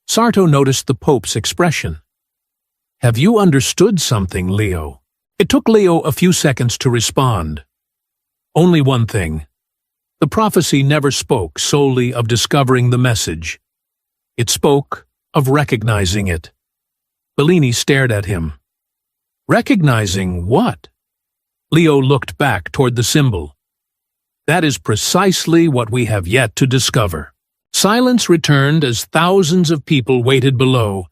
Sarto noticed the Pope's expression. "Have you understood something, Leo?" It took Leo a few seconds to respond. Only one thing. The prophecy never spoke solely of discovering the message. It spoke of recognizing it. Bellini stared at him. Recognizing what? Leo looked back toward the symbol. That is precisely what we have yet to discover. Silence returned as thousands of people waited below,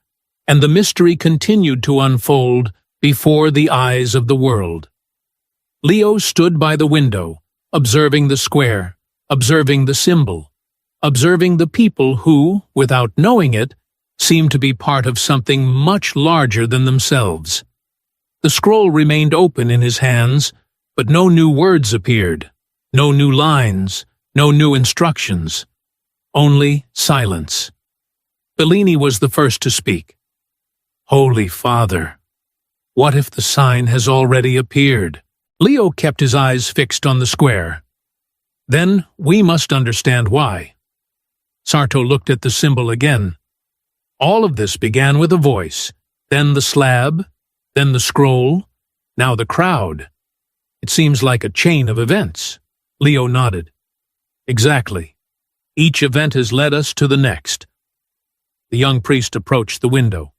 and the mystery continued to unfold before the eyes of the world. Leo stood by the window, observing the square, observing the symbol, observing the people who, without knowing it, seemed to be part of something much larger than themselves. The scroll remained open in his hands, but no new words appeared, no new lines, no new instructions. Only silence. Bellini was the first to speak. "Holy Father, what if the sign has already appeared?" Leo kept his eyes fixed on the square. "Then we must understand why." Sarto looked at the symbol again. All of this began with a voice, then the slab, then the scroll, now the crowd. It seems like a chain of events. Leo nodded. Exactly. Each event has led us to the next. The young priest approached the window.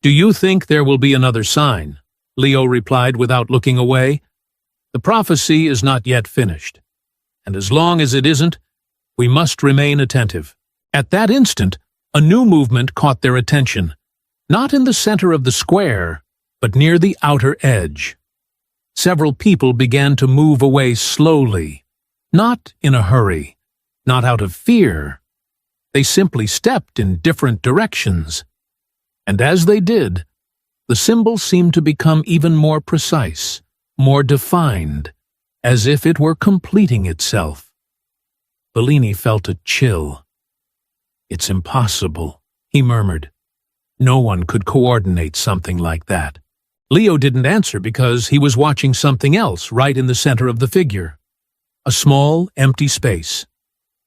"Do you think there will be another sign?" Leo replied without looking away. "The prophecy is not yet finished, and as long as it isn't, we must remain attentive." At that instant, a new movement caught their attention, not in the center of the square, but near the outer edge. Several people began to move away slowly, not in a hurry, not out of fear. They simply stepped in different directions. And as they did, the symbol seemed to become even more precise, more defined, as if it were completing itself. Bellini felt a chill. "It's impossible," he murmured. "No one could coordinate something like that." Leo didn't answer because he was watching something else right in the center of the figure. A small, empty space.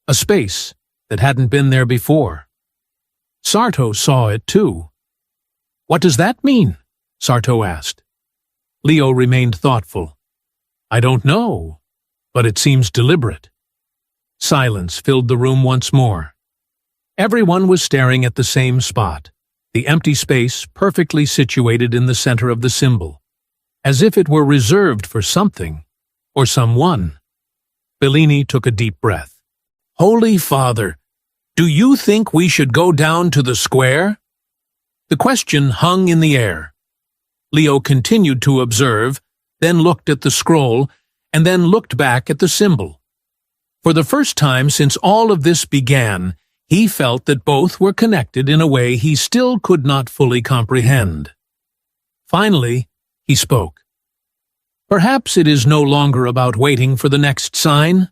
A space that hadn't been there before. Sarto saw it too. "What does that mean?" Sarto asked. Leo remained thoughtful. "I don't know, but it seems deliberate." Silence filled the room once more. Everyone was staring at the same spot, the empty space perfectly situated in the center of the symbol, as if it were reserved for something or someone. Bellini took a deep breath. "Holy Father, do you think we should go down to the square?" The question hung in the air. Leo continued to observe, then looked at the scroll, and then looked back at the symbol. For the first time since all of this began, he felt that both were connected in a way he still could not fully comprehend. Finally, he spoke. "Perhaps it is no longer about waiting for the next sign.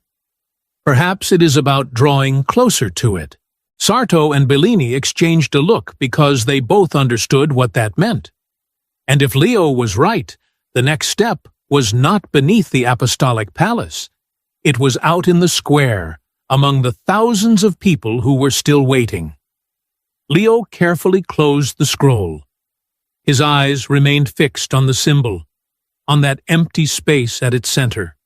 Perhaps it is about drawing closer to it." Sarto and Bellini exchanged a look because they both understood what that meant. And if Leo was right, the next step was not beneath the apostolic palace. It was out in the square, among the thousands of people who were still waiting. Leo carefully closed the scroll. His eyes remained fixed on the symbol, on that empty space at its center.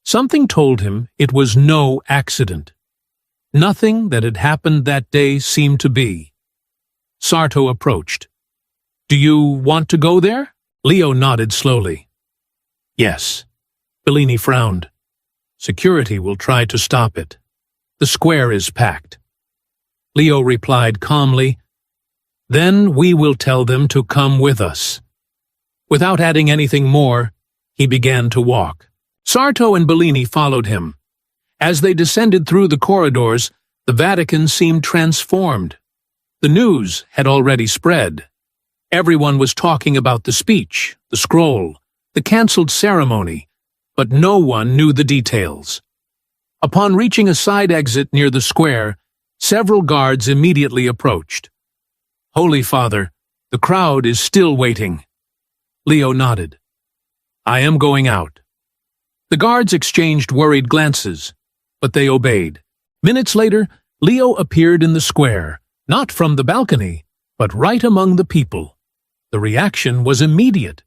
Something told him it was no accident. Nothing that had happened that day seemed to be. Sarto approached. "Do you want to go there?" Leo nodded slowly. "Yes." Bellini frowned. "Security will try to stop it. The square is packed." Leo replied calmly, "Then we will tell them to come with us." Without adding anything more, he began to walk. Sarto and Bellini followed him. As they descended through the corridors, the Vatican seemed transformed. The news had already spread. Everyone was talking about the speech, the scroll, the cancelled ceremony, but no one knew the details. Upon reaching a side exit near the square, several guards immediately approached. "Holy Father, the crowd is still waiting." Leo nodded. "I am going out." The guards exchanged worried glances, but they obeyed. Minutes later, Leo appeared in the square, not from the balcony, but right among the people. The reaction was immediate.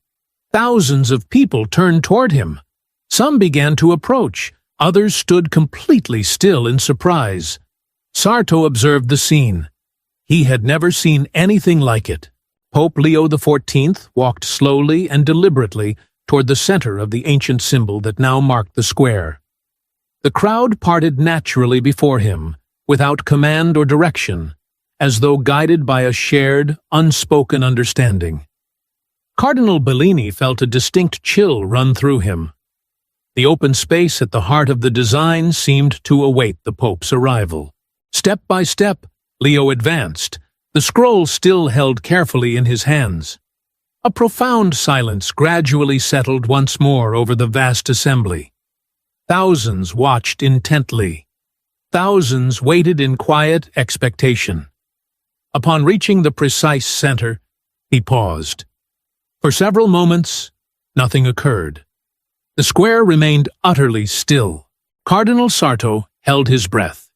Thousands of people turned toward him. Some began to approach, others stood completely still in surprise. Sarto observed the scene. He had never seen anything like it. Pope Leo XIV walked slowly and deliberately toward the center of the ancient symbol that now marked the square. The crowd parted naturally before him, without command or direction, as though guided by a shared, unspoken understanding. Cardinal Bellini felt a distinct chill run through him. The open space at the heart of the design seemed to await the Pope's arrival. Step by step, Leo advanced, the scroll still held carefully in his hands. A profound silence gradually settled once more over the vast assembly. Thousands watched intently. Thousands waited in quiet expectation. Upon reaching the precise center, he paused. For several moments, nothing occurred. The square remained utterly still. Cardinal Sarto held his breath.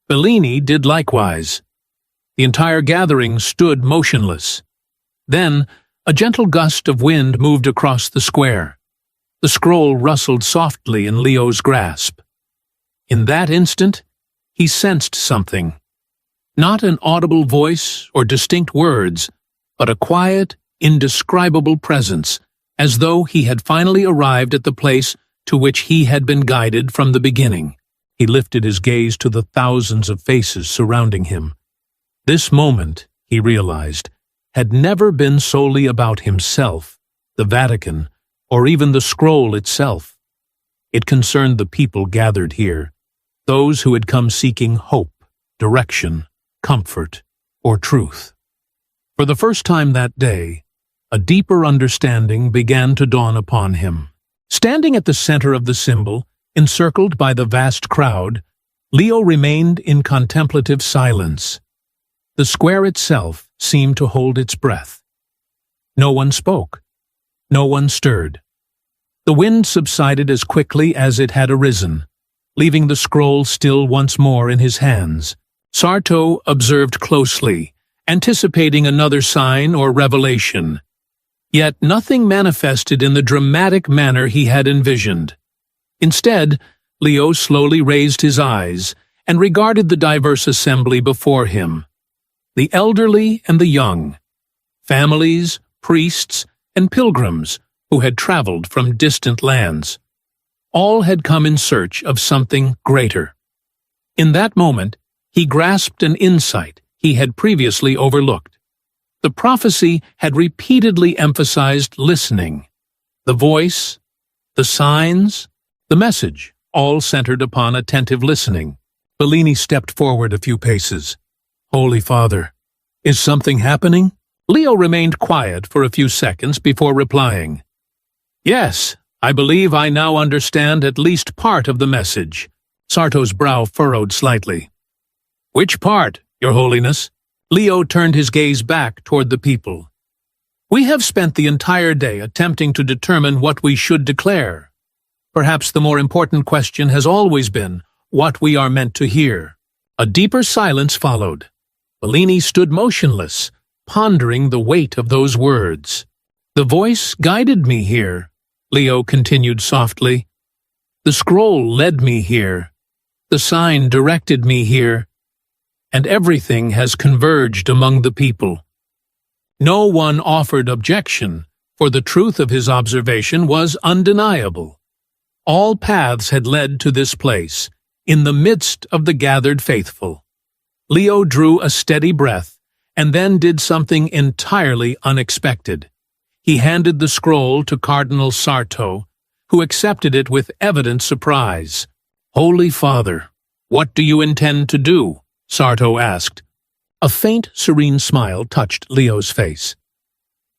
Bellini did likewise. The entire gathering stood motionless. Then, a gentle gust of wind moved across the square. The scroll rustled softly in Leo's grasp. In that instant, he sensed something. Not an audible voice or distinct words, but a quiet, indescribable presence, as though he had finally arrived at the place to which he had been guided from the beginning. He lifted his gaze to the thousands of faces surrounding him. This moment, he realized, had never been solely about himself, the Vatican, or even the scroll itself. It concerned the people gathered here, those who had come seeking hope, direction, comfort, or truth. For the first time that day, a deeper understanding began to dawn upon him. Standing at the center of the symbol, encircled by the vast crowd, Leo remained in contemplative silence. The square itself seemed to hold its breath. No one spoke. No one stirred. The wind subsided as quickly as it had arisen, leaving the scroll still once more in his hands. Sarto observed closely, anticipating another sign or revelation. Yet nothing manifested in the dramatic manner he had envisioned. Instead, Leo slowly raised his eyes and regarded the diverse assembly before him. The elderly and the young, families, priests, and pilgrims who had traveled from distant lands. All had come in search of something greater. In that moment, he grasped an insight he had previously overlooked. The prophecy had repeatedly emphasized listening. The voice, the signs, the message, all centered upon attentive listening. Bellini stepped forward a few paces. "Holy Father, is something happening?" Leo remained quiet for a few seconds before replying. "Yes, I believe I now understand at least part of the message." Sarto's brow furrowed slightly. "Which part, Your Holiness?" Leo turned his gaze back toward the people. "We have spent the entire day attempting to determine what we should declare. Perhaps the more important question has always been what we are meant to hear." A deeper silence followed. Bellini stood motionless, pondering the weight of those words. "The voice guided me here," Leo continued softly. "The scroll led me here. The sign directed me here. And everything has converged among the people." No one offered objection, for the truth of his observation was undeniable. All paths had led to this place, in the midst of the gathered faithful. Leo drew a steady breath, and then did something entirely unexpected. He handed the scroll to Cardinal Sarto, who accepted it with evident surprise. "Holy Father, what do you intend to do?" Sarto asked. A faint, serene smile touched Leo's face.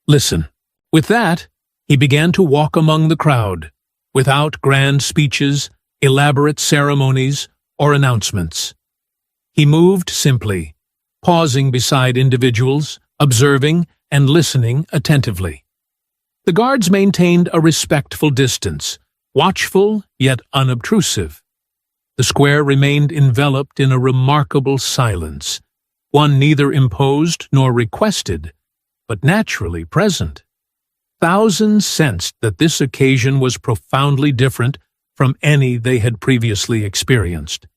"Listen." With that, he began to walk among the crowd, without grand speeches, elaborate ceremonies, or announcements. He moved simply, pausing beside individuals, observing and listening attentively. The guards maintained a respectful distance, watchful yet unobtrusive. The square remained enveloped in a remarkable silence, one neither imposed nor requested, but naturally present. Thousands sensed that this occasion was profoundly different from any they had previously experienced.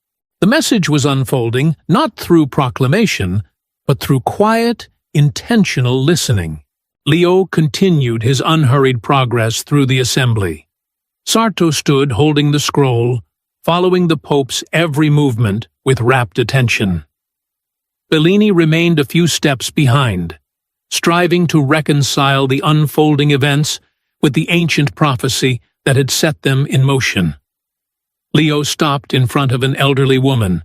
The message was unfolding not through proclamation, but through quiet, intentional listening. Leo continued his unhurried progress through the assembly. Sarto stood holding the scroll, following the Pope's every movement with rapt attention. Bellini remained a few steps behind, striving to reconcile the unfolding events with the ancient prophecy that had set them in motion. Leo stopped in front of an elderly woman.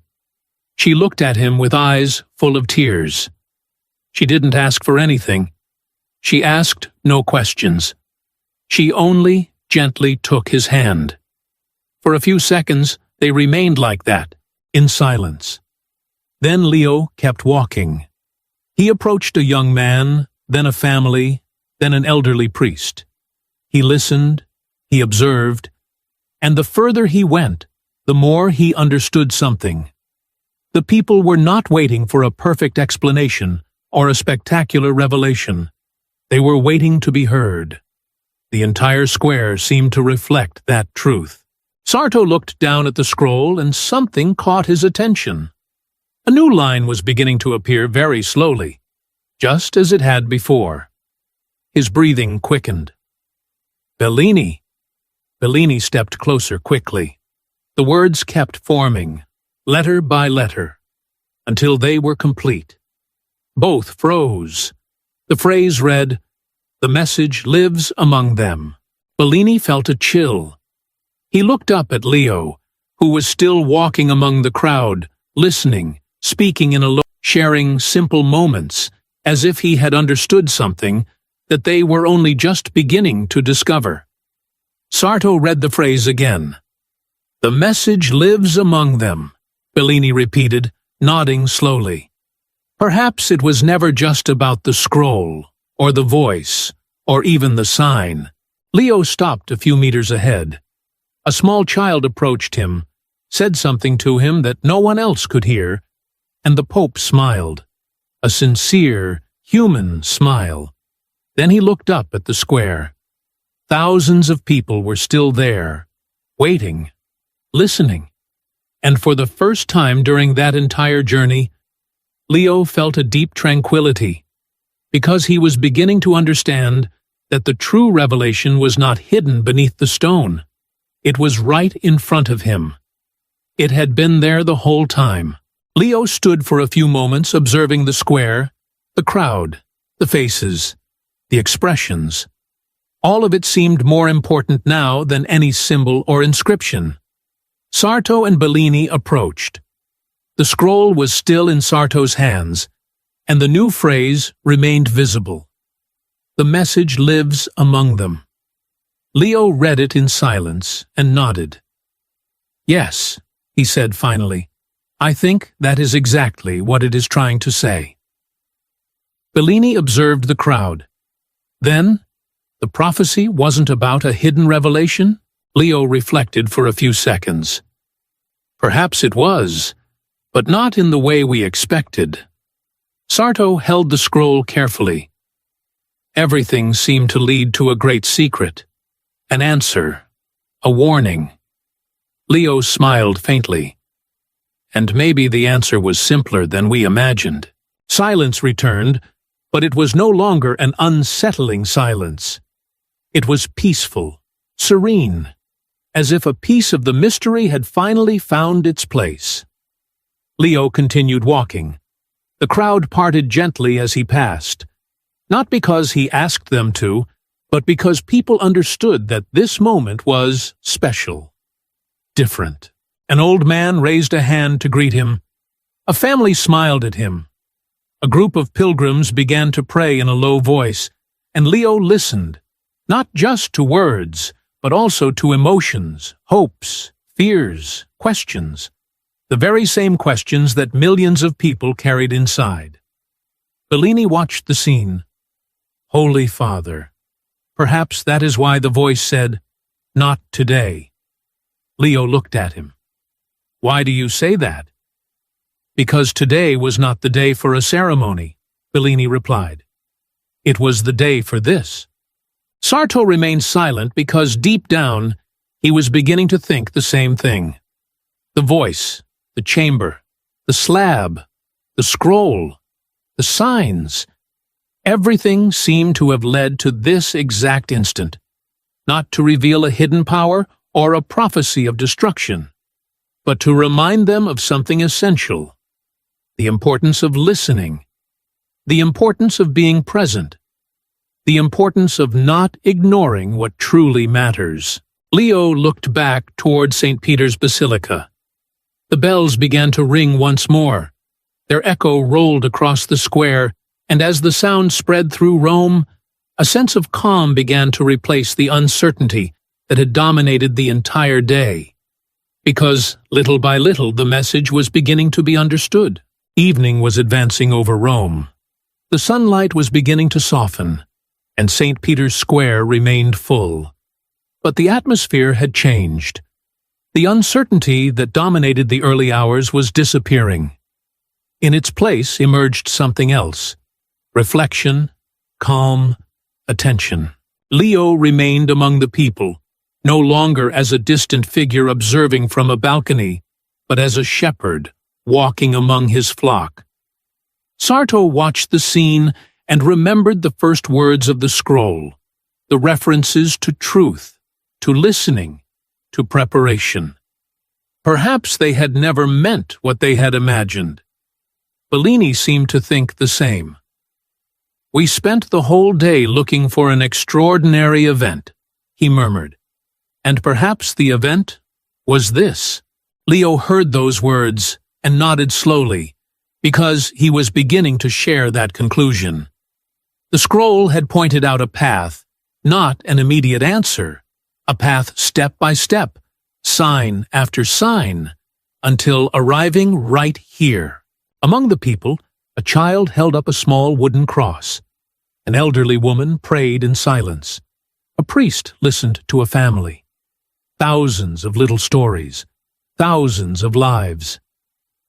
She looked at him with eyes full of tears. She didn't ask for anything. She asked no questions. She only gently took his hand. For a few seconds, they remained like that, in silence. Then Leo kept walking. He approached a young man, then a family, then an elderly priest. He listened, he observed, and the further he went, the more he understood something. The people were not waiting for a perfect explanation or a spectacular revelation. They were waiting to be heard. The entire square seemed to reflect that truth. Sarto looked down at the scroll and something caught his attention. A new line was beginning to appear very slowly, just as it had before. His breathing quickened. Bellini. Bellini stepped closer quickly. The words kept forming, letter by letter, until they were complete. Both froze. The phrase read, "The message lives among them." Bellini felt a chill. He looked up at Leo, who was still walking among the crowd, listening, speaking in a low, sharing simple moments, as if he had understood something that they were only just beginning to discover. Sarto read the phrase again. "The message lives among them," Bellini repeated, nodding slowly. Perhaps it was never just about the scroll, or the voice, or even the sign. Leo stopped a few meters ahead. A small child approached him, said something to him that no one else could hear, and the Pope smiled. A sincere, human smile. Then he looked up at the square. Thousands of people were still there, waiting, listening. And for the first time during that entire journey, Leo felt a deep tranquility, because he was beginning to understand that the true revelation was not hidden beneath the stone. It was right in front of him. It had been there the whole time. Leo stood for a few moments observing the square, the crowd, the faces, the expressions. All of it seemed more important now than any symbol or inscription. Sarto and Bellini approached. The scroll was still in Sarto's hands, and the new phrase remained visible. The message lives among them. Leo read it in silence and nodded. "Yes," he said finally, "I think that is exactly what it is trying to say." Bellini observed the crowd. Then, the prophecy wasn't about a hidden revelation? Leo reflected for a few seconds. Perhaps it was, but not in the way we expected. Sarto held the scroll carefully. Everything seemed to lead to a great secret. An answer. A warning. Leo smiled faintly. And maybe the answer was simpler than we imagined. Silence returned, but it was no longer an unsettling silence. It was peaceful, serene, as if a piece of the mystery had finally found its place. Leo continued walking. The crowd parted gently as he passed, not because he asked them to, but because people understood that this moment was special, different. An old man raised a hand to greet him. A family smiled at him. A group of pilgrims began to pray in a low voice, and Leo listened, not just to words, but also to emotions, hopes, fears, questions, the very same questions that millions of people carried inside. Bellini watched the scene. Holy Father, Perhaps that is why the voice said, "Not today." Leo looked at him. "Why do you say that?" "Because today was not the day for a ceremony," Bellini replied. "It was the day for this." Sarto remained silent because deep down he was beginning to think the same thing. The voice, the chamber, the slab, the scroll, the signs, everything seemed to have led to this exact instant, not to reveal a hidden power or a prophecy of destruction, but to remind them of something essential: the importance of listening, the importance of being present, the importance of not ignoring what truly matters. Leo looked back toward St. Peter's Basilica. The bells began to ring once more. Their echo rolled across the square, and as the sound spread through Rome, a sense of calm began to replace the uncertainty that had dominated the entire day. Because, little by little, the message was beginning to be understood. Evening was advancing over Rome. The sunlight was beginning to soften, and St. Peter's Square remained full. But the atmosphere had changed. The uncertainty that dominated the early hours was disappearing. In its place emerged something else: reflection, calm, attention. Leo remained among the people, no longer as a distant figure observing from a balcony, but as a shepherd walking among his flock. Sarto watched the scene and remembered the first words of the scroll, the references to truth, to listening, to preparation. Perhaps they had never meant what they had imagined. Bellini seemed to think the same. "We spent the whole day looking for an extraordinary event," he murmured. "And perhaps the event was this." Leo heard those words and nodded slowly, because he was beginning to share that conclusion. The scroll had pointed out a path, not an immediate answer, a path step by step, sign after sign, until arriving right here. Among the people, a child held up a small wooden cross. An elderly woman prayed in silence. A priest listened to a family. Thousands of little stories, thousands of lives.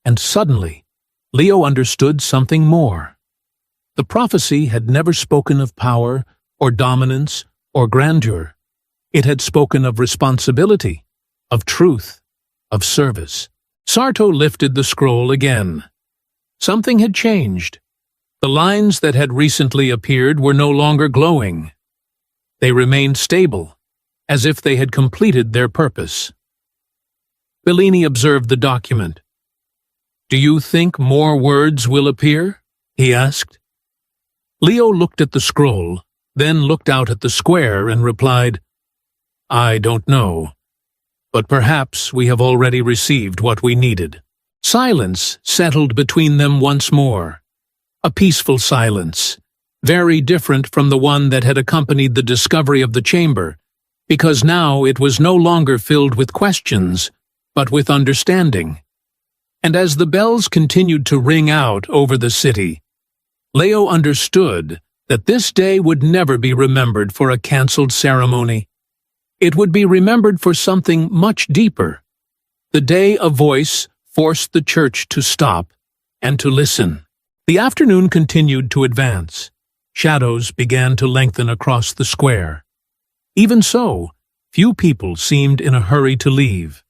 And suddenly, Leo understood something more. The prophecy had never spoken of power, or dominance, or grandeur. It had spoken of responsibility, of truth, of service. Sarto lifted the scroll again. Something had changed. The lines that had recently appeared were no longer glowing. They remained stable, as if they had completed their purpose. Bellini observed the document. "Do you think more words will appear?" he asked. Leo looked at the scroll, then looked out at the square and replied, "I don't know, but perhaps we have already received what we needed." Silence settled between them once more. A peaceful silence, very different from the one that had accompanied the discovery of the chamber, because now it was no longer filled with questions, but with understanding. And as the bells continued to ring out over the city, Leo understood that this day would never be remembered for a cancelled ceremony. It would be remembered for something much deeper. The day a voice forced the church to stop and to listen. The afternoon continued to advance. Shadows began to lengthen across the square. Even so, few people seemed in a hurry to leave.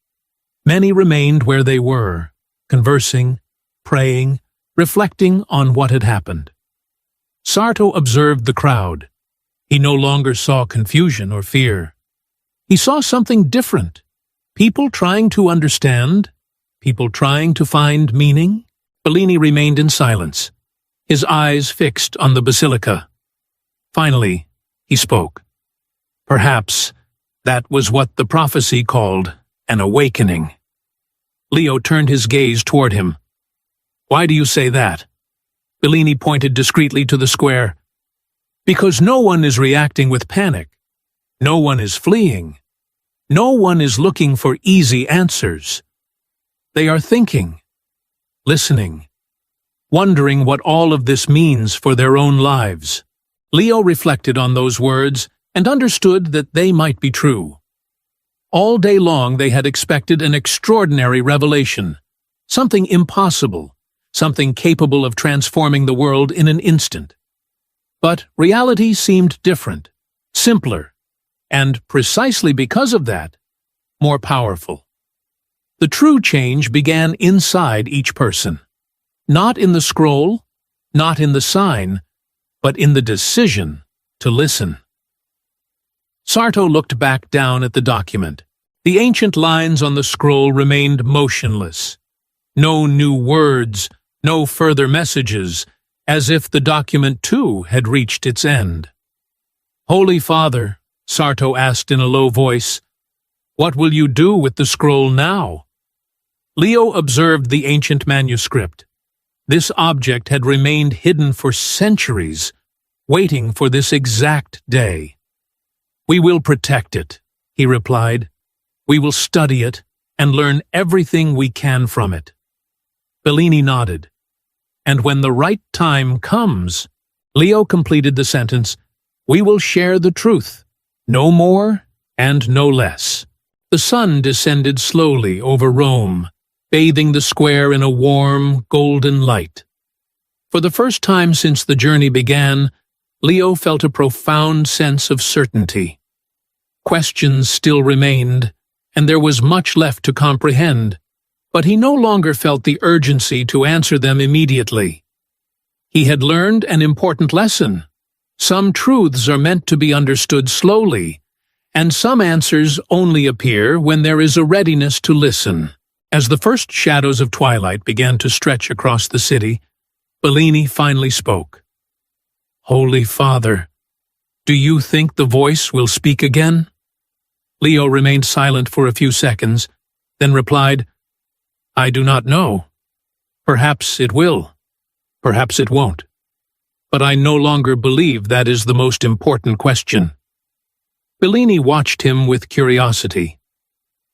Many remained where they were, conversing, praying, reflecting on what had happened. Sarto observed the crowd. He no longer saw confusion or fear. He saw something different. People trying to understand, people trying to find meaning. Bellini remained in silence, his eyes fixed on the basilica. Finally, he spoke. Perhaps that was what the prophecy called an awakening. Leo turned his gaze toward him. "Why do you say that?" Bellini pointed discreetly to the square. "Because no one is reacting with panic. No one is fleeing. No one is looking for easy answers. They are thinking, listening, wondering what all of this means for their own lives." Leo reflected on those words and understood that they might be true. All day long they had expected an extraordinary revelation, something impossible, something capable of transforming the world in an instant. But reality seemed different, simpler, and precisely because of that, more powerful. The true change began inside each person, not in the scroll, not in the sign, but in the decision to listen. Sarto looked back down at the document. The ancient lines on the scroll remained motionless. No new words, no further messages, as if the document too had reached its end. "Holy Father," Sarto asked in a low voice, "what will you do with the scroll now?" Leo observed the ancient manuscript. This object had remained hidden for centuries, waiting for this exact day. "We will protect it," he replied. "We will study it and learn everything we can from it." Bellini nodded. "And when the right time comes," Leo completed the sentence, "we will share the truth, no more and no less." The sun descended slowly over Rome, bathing the square in a warm, golden light. For the first time since the journey began, Leo felt a profound sense of certainty. Questions still remained, and there was much left to comprehend, but he no longer felt the urgency to answer them immediately. He had learned an important lesson. Some truths are meant to be understood slowly, and some answers only appear when there is a readiness to listen. As the first shadows of twilight began to stretch across the city, Bellini finally spoke. "Holy Father, do you think the voice will speak again?" Leo remained silent for a few seconds, then replied, "I do not know. Perhaps it will. Perhaps it won't. But I no longer believe that is the most important question." Bellini watched him with curiosity.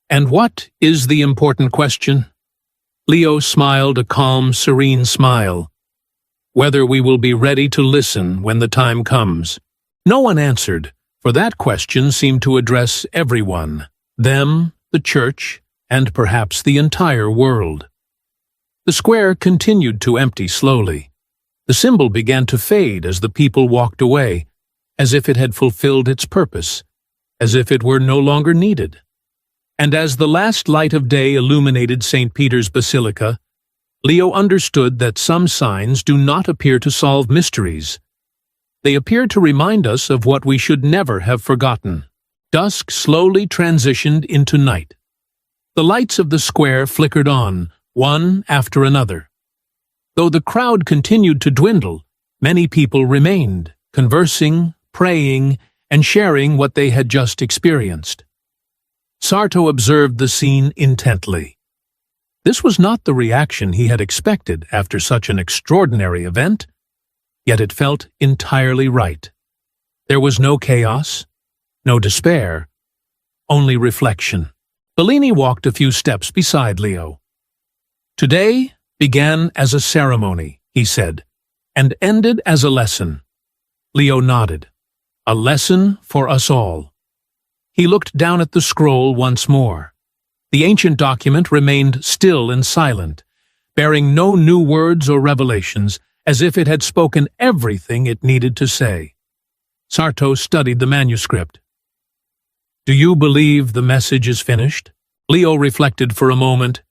"And what is the important question?" Leo smiled a calm, serene smile. "Whether we will be ready to listen when the time comes." No one answered, for that question seemed to address everyone, them, the Church, and perhaps the entire world. The square continued to empty slowly. The symbol began to fade as the people walked away, as if it had fulfilled its purpose, as if it were no longer needed. And as the last light of day illuminated St. Peter's Basilica, Leo understood that some signs do not appear to solve mysteries. They appear to remind us of what we should never have forgotten. Dusk slowly transitioned into night. The lights of the square flickered on, one after another. Though the crowd continued to dwindle, many people remained, conversing, praying, and sharing what they had just experienced. Sarto observed the scene intently. This was not the reaction he had expected after such an extraordinary event, yet it felt entirely right. There was no chaos, no despair, only reflection. Bellini walked a few steps beside Leo. "Today began as a ceremony," he said, "and ended as a lesson." Leo nodded. "A lesson for us all." He looked down at the scroll once more. The ancient document remained still and silent, bearing no new words or revelations, as if it had spoken everything it needed to say. Sarto studied the manuscript. "Do you believe the message is finished?" Leo reflected for a moment.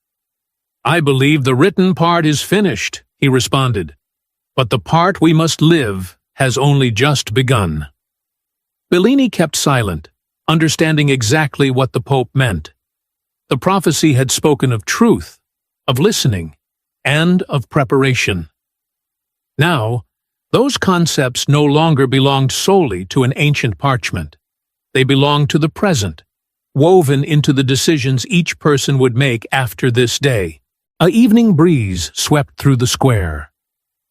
"I believe the written part is finished," he responded. "But the part we must live has only just begun." Bellini kept silent, understanding exactly what the Pope meant. The prophecy had spoken of truth, of listening, and of preparation. Now, those concepts no longer belonged solely to an ancient parchment. They belonged to the present, woven into the decisions each person would make after this day. An evening breeze swept through the square.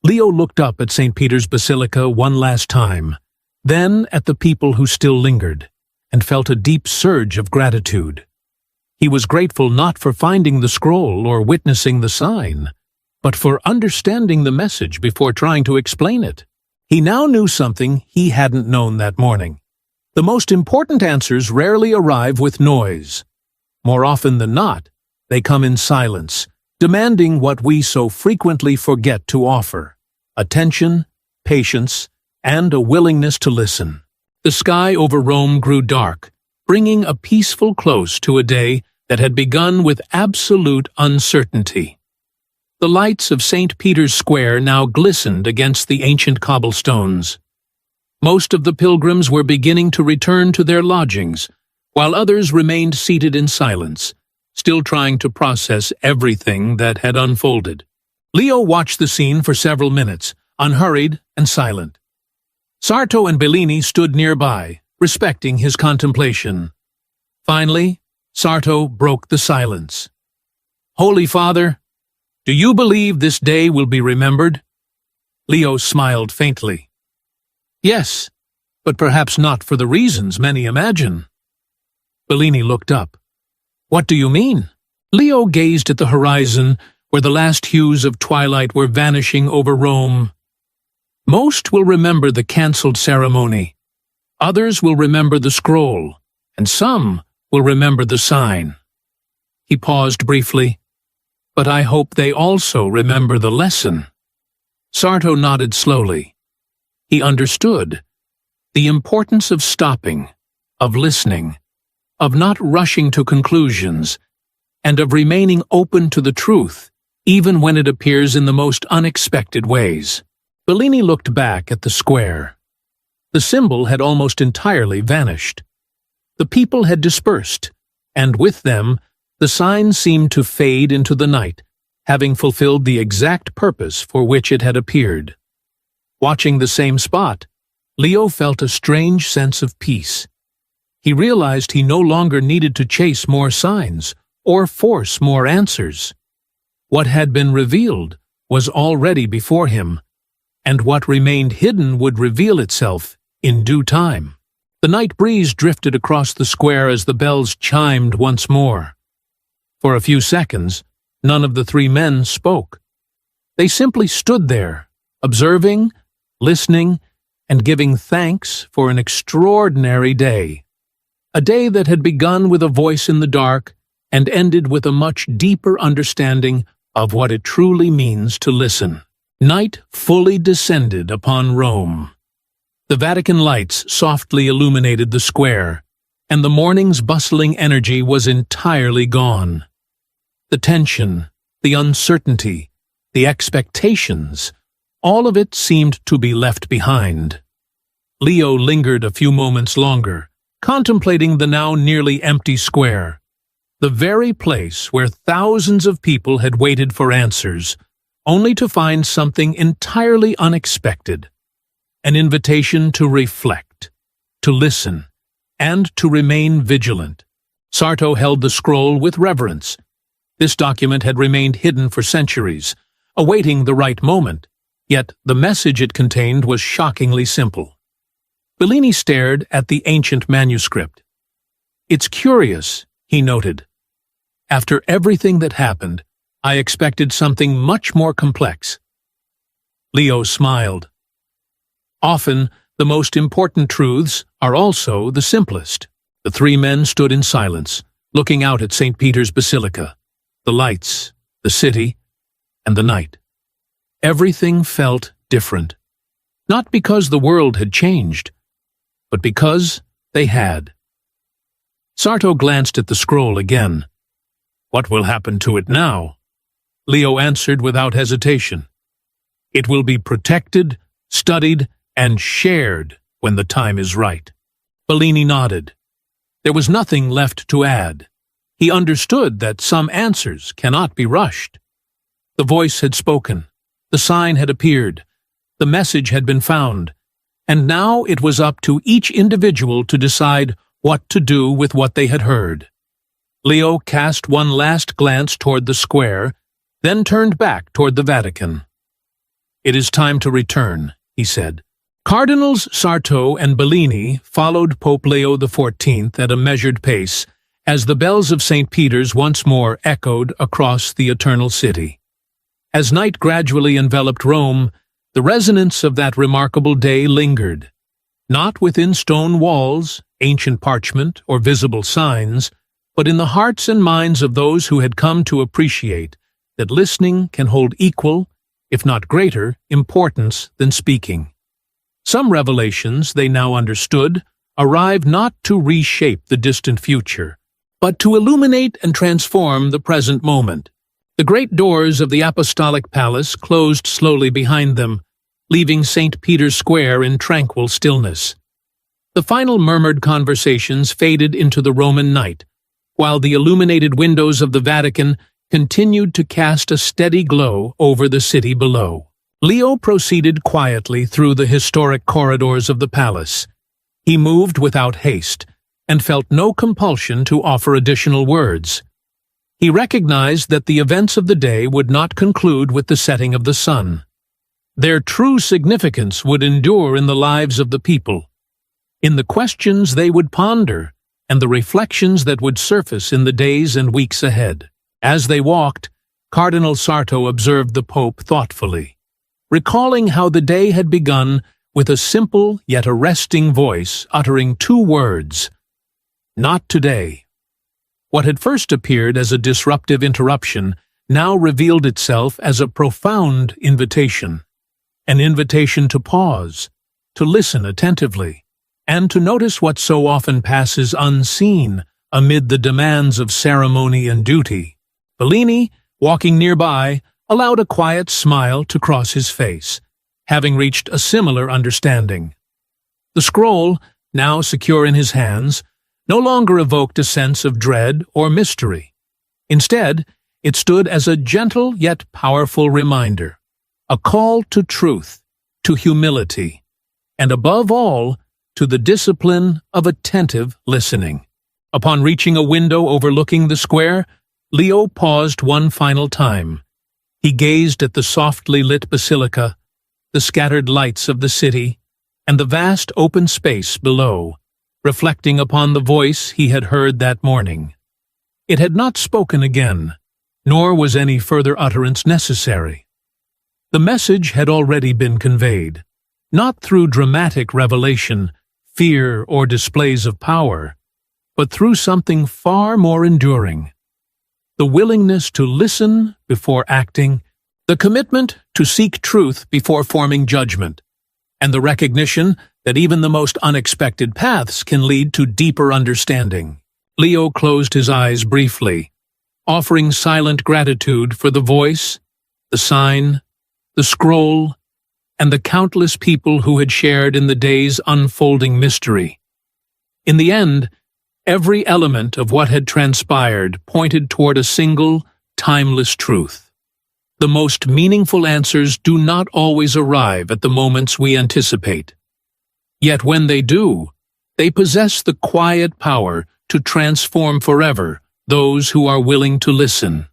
Leo looked up at St. Peter's Basilica one last time, then at the people who still lingered, and felt a deep surge of gratitude. He was grateful not for finding the scroll or witnessing the sign, but for understanding the message before trying to explain it. He now knew something he hadn't known that morning. The most important answers rarely arrive with noise. More often than not, they come in silence, demanding what we so frequently forget to offer: attention, patience, and a willingness to listen. The sky over Rome grew dark, bringing a peaceful close to a day that had begun with absolute uncertainty. The lights of St. Peter's Square now glistened against the ancient cobblestones. Most of the pilgrims were beginning to return to their lodgings, while others remained seated in silence, still trying to process everything that had unfolded. Leo watched the scene for several minutes, unhurried and silent. Sarto and Bellini stood nearby, respecting his contemplation. Finally, Sarto broke the silence. "Holy Father, do you believe this day will be remembered?" Leo smiled faintly. "Yes, but perhaps not for the reasons many imagine." Bellini looked up. "What do you mean?" Leo gazed at the horizon, where the last hues of twilight were vanishing over Rome. "Most will remember the cancelled ceremony. Others will remember the scroll, and some will remember the sign." He paused briefly. "But I hope they also remember the lesson." Sarto nodded slowly. He understood the importance of stopping, of listening, of not rushing to conclusions, and of remaining open to the truth, even when it appears in the most unexpected ways. Bellini looked back at the square. The symbol had almost entirely vanished. The people had dispersed, and with them, the sign seemed to fade into the night, having fulfilled the exact purpose for which it had appeared. Watching the same spot, Leo felt a strange sense of peace. He realized he no longer needed to chase more signs or force more answers. What had been revealed was already before him, and what remained hidden would reveal itself in due time. The night breeze drifted across the square as the bells chimed once more. For a few seconds, none of the three men spoke. They simply stood there, observing, listening, and giving thanks for an extraordinary day. A day that had begun with a voice in the dark and ended with a much deeper understanding of what it truly means to listen. Night fully descended upon Rome. The Vatican lights softly illuminated the square, and the morning's bustling energy was entirely gone. The tension, the uncertainty, the expectations, all of it seemed to be left behind. Leo lingered a few moments longer, contemplating the now nearly empty square, the very place where thousands of people had waited for answers, only to find something entirely unexpected: an invitation to reflect, to listen, and to remain vigilant. Sarto held the scroll with reverence. This document had remained hidden for centuries, awaiting the right moment, yet the message it contained was shockingly simple. Bellini stared at the ancient manuscript. "It's curious," he noted. "After everything that happened, I expected something much more complex." Leo smiled. Often, the most important truths are also the simplest. The three men stood in silence, looking out at St. Peter's Basilica, the lights, the city, and the night. Everything felt different, not because the world had changed, but because they had. Sarto glanced at the scroll again. "What will happen to it now?" Leo answered without hesitation. "It will be protected, studied, and shared when the time is right." Bellini nodded. There was nothing left to add. He understood that some answers cannot be rushed. The voice had spoken, the sign had appeared, the message had been found, and now it was up to each individual to decide what to do with what they had heard. Leo cast one last glance toward the square, then turned back toward the Vatican. "It is time to return," he said. Cardinals Sarto and Bellini followed Pope Leo XIV at a measured pace as the bells of St. Peter's once more echoed across the Eternal City. As night gradually enveloped Rome, the resonance of that remarkable day lingered. not within stone walls, ancient parchment, or visible signs, but in the hearts and minds of those who had come to appreciate that listening can hold equal, if not greater, importance than speaking. Some revelations, they now understood, arrived not to reshape the distant future, but to illuminate and transform the present moment. The great doors of the Apostolic Palace closed slowly behind them, leaving St. Peter's Square in tranquil stillness. The final murmured conversations faded into the Roman night, while the illuminated windows of the Vatican continued to cast a steady glow over the city below. Leo proceeded quietly through the historic corridors of the palace. He moved without haste, and felt no compulsion to offer additional words. He recognized that the events of the day would not conclude with the setting of the sun. Their true significance would endure in the lives of the people, in the questions they would ponder, and the reflections that would surface in the days and weeks ahead. As they walked, Cardinal Sarto observed the Pope thoughtfully, recalling how the day had begun with a simple yet arresting voice uttering two words, "Not today." What had first appeared as a disruptive interruption now revealed itself as a profound invitation, an invitation to pause, to listen attentively, and to notice what so often passes unseen amid the demands of ceremony and duty. Bellini, walking nearby, allowed a quiet smile to cross his face, having reached a similar understanding. The scroll, now secure in his hands, no longer evoked a sense of dread or mystery. Instead, it stood as a gentle yet powerful reminder, a call to truth, to humility, and above all, to the discipline of attentive listening. Upon reaching a window overlooking the square, Leo paused one final time. He gazed at the softly lit basilica, the scattered lights of the city, and the vast open space below, reflecting upon the voice he had heard that morning. It had not spoken again, nor was any further utterance necessary. The message had already been conveyed, not through dramatic revelation, fear, or displays of power, but through something far more enduring. The willingness to listen before acting, the commitment to seek truth before forming judgment, and the recognition that even the most unexpected paths can lead to deeper understanding. Leo closed his eyes briefly, offering silent gratitude for the voice, the sign, the scroll, and the countless people who had shared in the day's unfolding mystery. In the end, every element of what had transpired pointed toward a single, timeless truth. The most meaningful answers do not always arrive at the moments we anticipate. Yet when they do, they possess the quiet power to transform forever those who are willing to listen.